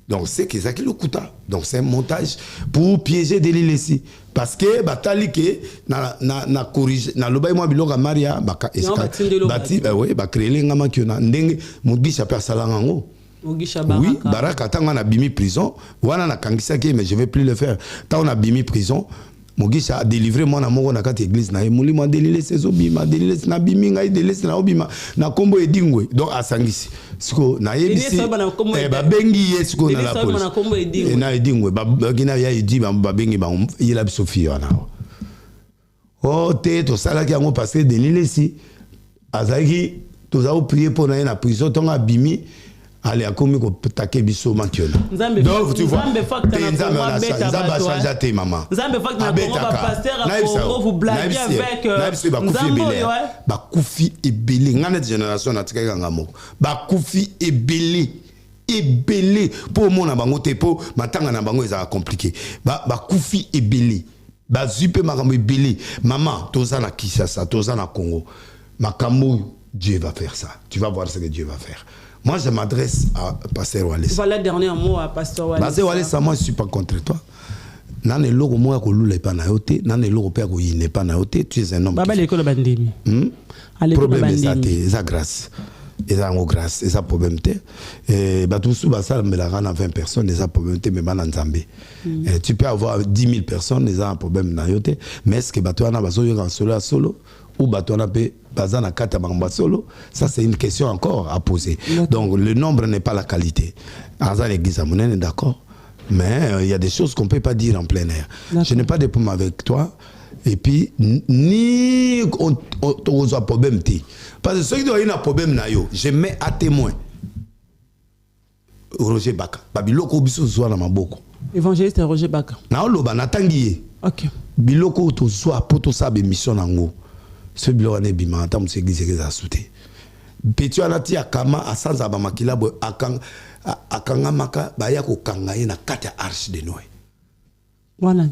Donc c'est que ça qui le coûte. Donc c'est un montage pour piéger des lignes ici. Parce que batali que na corrige na loba moi bilonga Maria baka esca bati oui ba créer les ngama ki na ndenge mugisha persala ngango. Mugisha baraka. Oui, baraka tanga na bimi prison, wana na kangisa ke mais je vais plus le faire. Tant on a bimi prison, Mugisha a délivré moi na mongo na kati église na emuli moi délilé ses obima, délilé na bimi ngai délilé na obima na kombo edingwe. Donc asangisi. Siko na yebisi ba bengi yesko na la police na edingwe ba gina ya edi ba bengi ba yela biso fi wana o te to sala ki ngo parce que denile si azaki to za prier pour na prison tonga bimi allez à comme ko take biso makiona donc tu vois Nzambe a changé tes maman Nzambe fak na Congo ba pasteur a Congo vous blaguez avec Nzambe ba kufi ebele ngana génération na tika nga moko ba kufi ebele pour mon bango te po matanga na bango eza compliqué ba kufi ebele ba zupe makambo ebele maman toza na Kinshasa toza na Congo makambo Dieu va faire ça tu vas voir ce que Dieu va faire. Moi, je m'adresse à Pasteur Walesa. Voilà le dernier mot à Pasteur Walesa. Pasteur Walesa, moi, je ne suis pas contre toi. Nan e logo moi ko lula pa na yote, nan e logo pe ko yine pa na yote, tu es un homme. Baba l'école bandimi. Problème ça te, ça grâce. Et ça en grâce, et ça problème te. Et ba tout sous ba ça me la rana 20 personnes, et ça problème te mais ba nzambe. Tu peux avoir 10 000 personnes, et ça un problème na yote, mais est-ce que ba toi na ba so yo solo ou batona pe bazana kata bamba solo, ça c'est une question encore à poser. Donc le nombre n'est pas la qualité. Azan l'église amonene d'accord, mais il y a des choses qu'on peut pas dire en plein air. Je n'ai pas de problème avec toi et puis ni on a problème ti. Parce que ceux qui doivent avoir un problème na yo, je mets à témoin Roger Baka. Babiloko biso zo na maboko. Évangéliste Roger Baka. Na loba na tangiye. OK. Biloko to zo poto sa be mission nango. Ce bilan est bima tant que l'église est assoutée. Petit anati akama asanza ba makila bo akanga maka ba ya ko kangaye na kata arche de Noé. Voilà.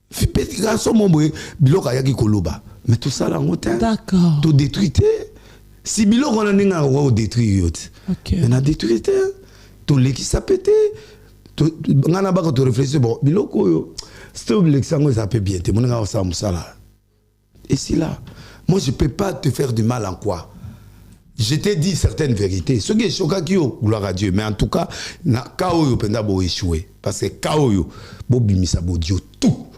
Petit garçon mon boy biloko ya ki koloba. Mais tout ça là ngote. D'accord. To détruire. Si biloko na ninga ko détruire yote. OK. On a détruit. To leki sa pété. To ngana ba ko to réfléchir bon biloko yo. C'est l'exemple ça peut bien. Te moninga ça musala. Et si là moi, je ne peux pas te faire du mal en quoi. Je t'ai dit certaines vérités. Ce qui est choquant, gloire à Dieu. Mais en tout cas, na Kaoyo penda bo échouer. Parce que Kaoyo, bo bimisa bo dio tout.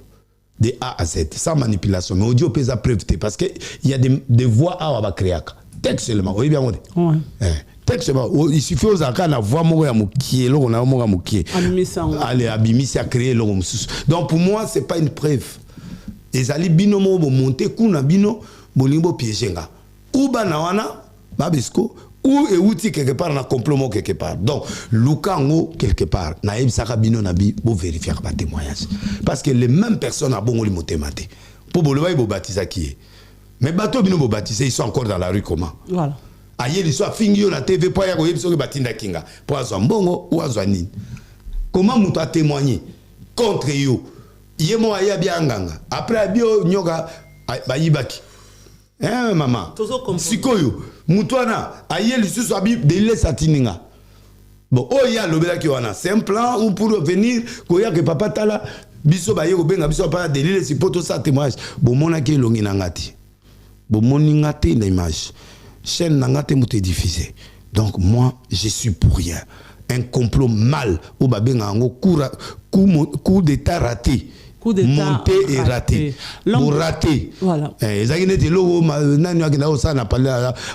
De A à Z. Sans manipulation. Mais audio pesa preuve. Parce qu'il y a des voix à Wabakriaka. Texte seulement. Oui, bien, on dit. texte il suffit aux aka na voix moko ya mokie lo na moko ya mokie allez abimisi a créer lo mususu. Donc pour moi c'est pas une preuve. Ezali bino mo bo monter kuna bino bolingo piégenga ou bana wana babisko ou euti quelque part na complot quelque part. Donc lukango quelque part na ebisaka bino na bi bo vérifier ba témoignage parce que les mêmes personnes a bongo li motemate pour boloba bo baptiser qui. Mais bateau bino bo baptiser ils sont encore dans la rue comment? Voilà. Aye li soit fingi na TV pour ya ko yebiso ke batinda kinga pour azwa mbongo ou azwa nini. Comment muto a témoigner contre yo? Yemo aya bianganga après bio nyoka bayibaki. Hein maman. Sikoyo mutwana aye lisusu abi delile satininga. Bon oya lobela ki wana c'est un plan ou pour venir koya que papa tala biso baye ko benga biso pa delile si poto sa témoignage. Bon mona ki longi nangati. Bon moni ngati na image. Chaîne nangati muté diffusé. Donc moi je suis pour rien. Un complot mal au babenga ngo coup d'état raté. Monté et raté. Pour rater. Voilà.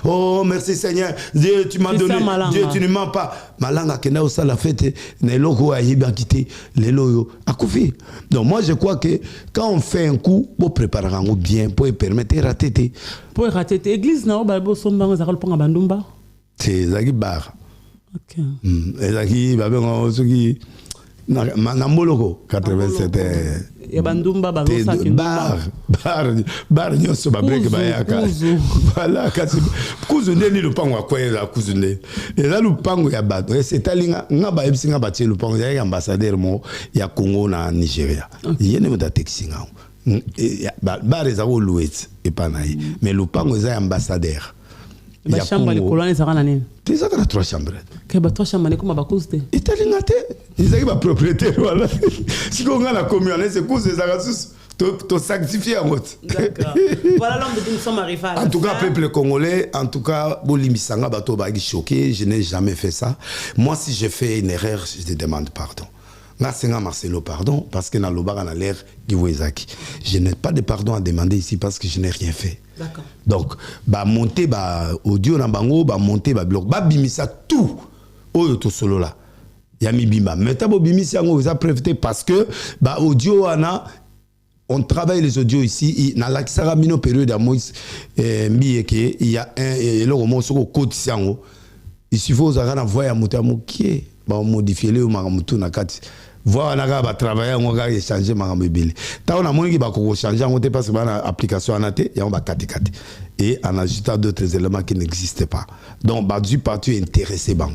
Oh, merci Seigneur. Dieu, tu m'as donné. Dieu, tu ne mens pas. Malanga kena osa la fête. Ne logo a yiba quitté. Les loyo. A koufi. Donc, moi, je crois que quand on fait un coup, pour préparer un coup bien, pour permettre de rater. Pour rater. Église, na oba, somba, zakal ponga bandumba. C'est Zaki Bar. Ok. Zaki, babeng, Zaki. Namboloko 87 ya bandumba bazosa bar nyoso babreke bayaka voilà kasi kuzu ndeni lupango akwela kuzu ndeni eza lupango ya bato c'est alinga nga ba ebisinga ba tie lupango ya ambassadeur mo ya Congo na Nigeria yene mo datekisinga bar eza ko louet et pas naï mais lupango eza ambassadeur. La chambre de colonne est à nini? Tu sais qu'il y a 3 chambres. Que bah 3 chambres ne comme ba cause de. Italingate. Ils ont ba propriétaire voilà. Si on a la commune c'est cause des agasus to sanctifier en route. D'accord. Voilà l'homme de nous sommes arrivés à la En tout cas peuple congolais, en tout cas bolimisanga bato ba choqué, je n'ai jamais fait ça. Moi si je fais une erreur, je te demande pardon. Nasenga Marcelo pardon parce que na lobaka na l'air Giwezaki. Je n'ai pas de pardon à demander ici parce que je n'ai rien fait. D'accord. Donc ba monter ba audio na bango ba monter ba blog ba bimisa tout oyo to solo là. Ya mi bimba. Mais tabo bimisa ngo za prévité parce que ba audio ana on travaille les audios ici na la kisara mino période à Moïse mbieke il y a un et le roman soko kotisango. Il suffit aux arana voya mutamu qui ba modifier le maramutu na kati. Voir on a travailler on va échanger maramobile ta on a moins qui va changer on te passe par application anaté et on va kati et en ajoutant d'autres éléments qui n'existaient pas donc ba du parti intéressé ban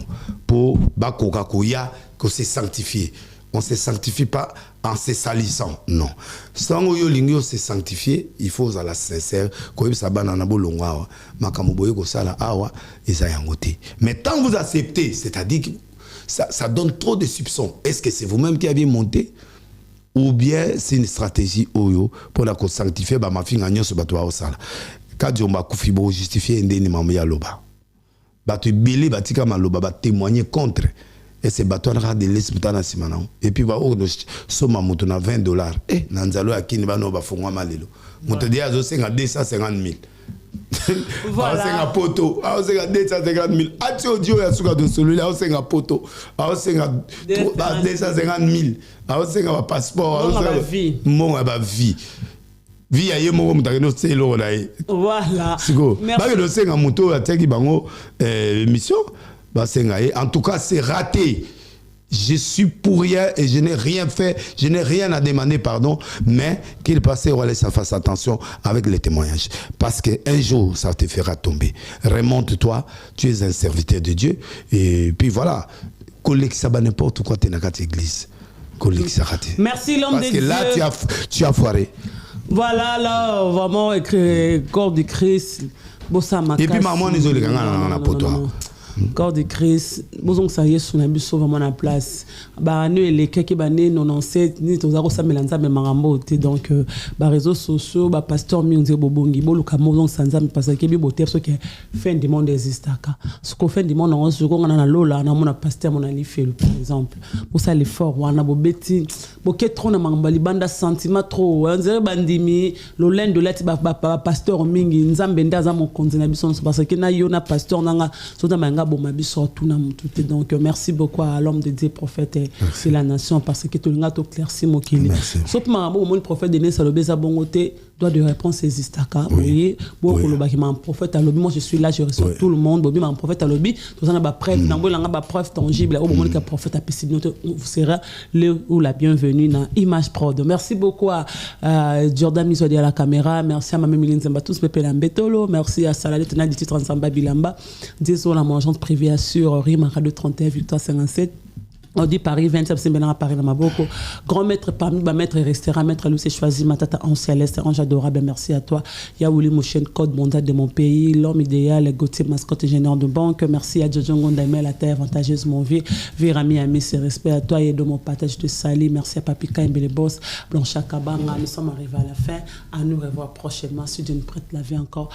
pour ba kokakoya que c'est sanctifié. On ne se sanctifie pas en se salissant, non. Sans yo lingyo se sanctifier, il faut à la sincère ko ça banana bolongwa makamoboye ko sala awa ezayangote. Mais tant vous acceptez, c'est-à-dire que ça donne trop de soupçons. Est-ce que c'est vous-même qui avez monté ou bien c'est une stratégie oyo pour la sanctifier ba mafinga nyonso bato wa osala. Quand on va kufibo justifier ndeni mamu ya loba. Bato belé batika maloba ba témoigner contre et c'est bato na de l'esputana simana. Et puis ba o soma moto na $20. Nanzalo akini ba no ba fongwa malelo. Moto dia zo senga 250,000. Voilà. Aosenga poto, aosenga 250,000. Ati audio ya suka de celui-là, aosenga poto, aosenga 250,000. Aosenga ba passeport, aosenga vie. Mon ba vie. Vie ya ye moko mutake no selo na ye. Voilà. Siko. Ba ke no senga moto ateki bango mission, ba senga ye. En tout cas, c'est raté. Je suis pour rien et je n'ai rien fait, je n'ai rien à demander pardon, mais qu'il passe et ça fasse attention avec les témoignages. Parce qu'un jour, ça te fera tomber. Remonte-toi, tu es un serviteur de Dieu. Et puis voilà, collègue ça n'importe quoi, tu n'as qu'à l'église. Collègue ça raté. Merci l'homme de Dieu. Parce que là, tu as foiré. Voilà, là, vraiment, écrit corps du Christ. Et puis maman, désolé, on a pour toi. Corps de Christ, bozong ça y est sur nabiso vraiment la place. Ba ne les keki ba ne 97 ni tozako samelanza me marambo te donc ba réseaux sociaux ba pasteur mi nze bobongi boluka mozong sanza me parce que bi boter ce que fin du monde existe aka. Ce qu'on fin du monde on se ko na lola na mona pasteur mon ali fait par exemple. Pour ça l'effort wana bo beti bo ke trop na mangamba libanda sentiment trop nze bandimi lo lend de lati ba pasteur mingi nzambe ndaza mo konzi na biso parce que na yo na pasteur nanga sota manga alinga bomabi surtout na mututé. Donc merci beaucoup à l'homme de Dieu prophète de la nation parce que tout le monde éclairci mokili. Sauf maman mon prophète de né salobeza bongoté doit de réponse existaka. Oui, beaucoup le baki mon prophète à lobby, moi je suis là, je reçois tout le monde. Bobi mon prophète à lobby, tout ça na ba preuve, na bolanga ba preuve tangible au moment que prophète a pessimé, vous sera le ou la bienvenue dans Image Prod. Merci beaucoup à Jordan Misodi à la caméra, merci à Mamé Miline Zambatus Pepe Lambetolo, merci à Saladé Tenal du titre Nsamba Bilamba, disons la agence privée assure Rima Radio 31 Victoire 57. On dit Paris 27, c'est maintenant à Paris dans ma boko. Grand maître parmi ma maître restera, maître Lucie choisi, ma tata en céleste, ange adorable, merci à toi. Yaouli Mouchen, code mondial de mon pays, l'homme idéal, Gauthier, mascotte ingénieur de banque. Merci à Jojo Ngondamé, la terre avantageuse, mon vie. Virami, ami, c'est respect à toi et de mon partage de Sali. Merci à Papi Kaimbe, les boss. Blancha Kabanga, nous sommes arrivés à la fin. À nous revoir prochainement. Si Dieu nous prête la vie encore.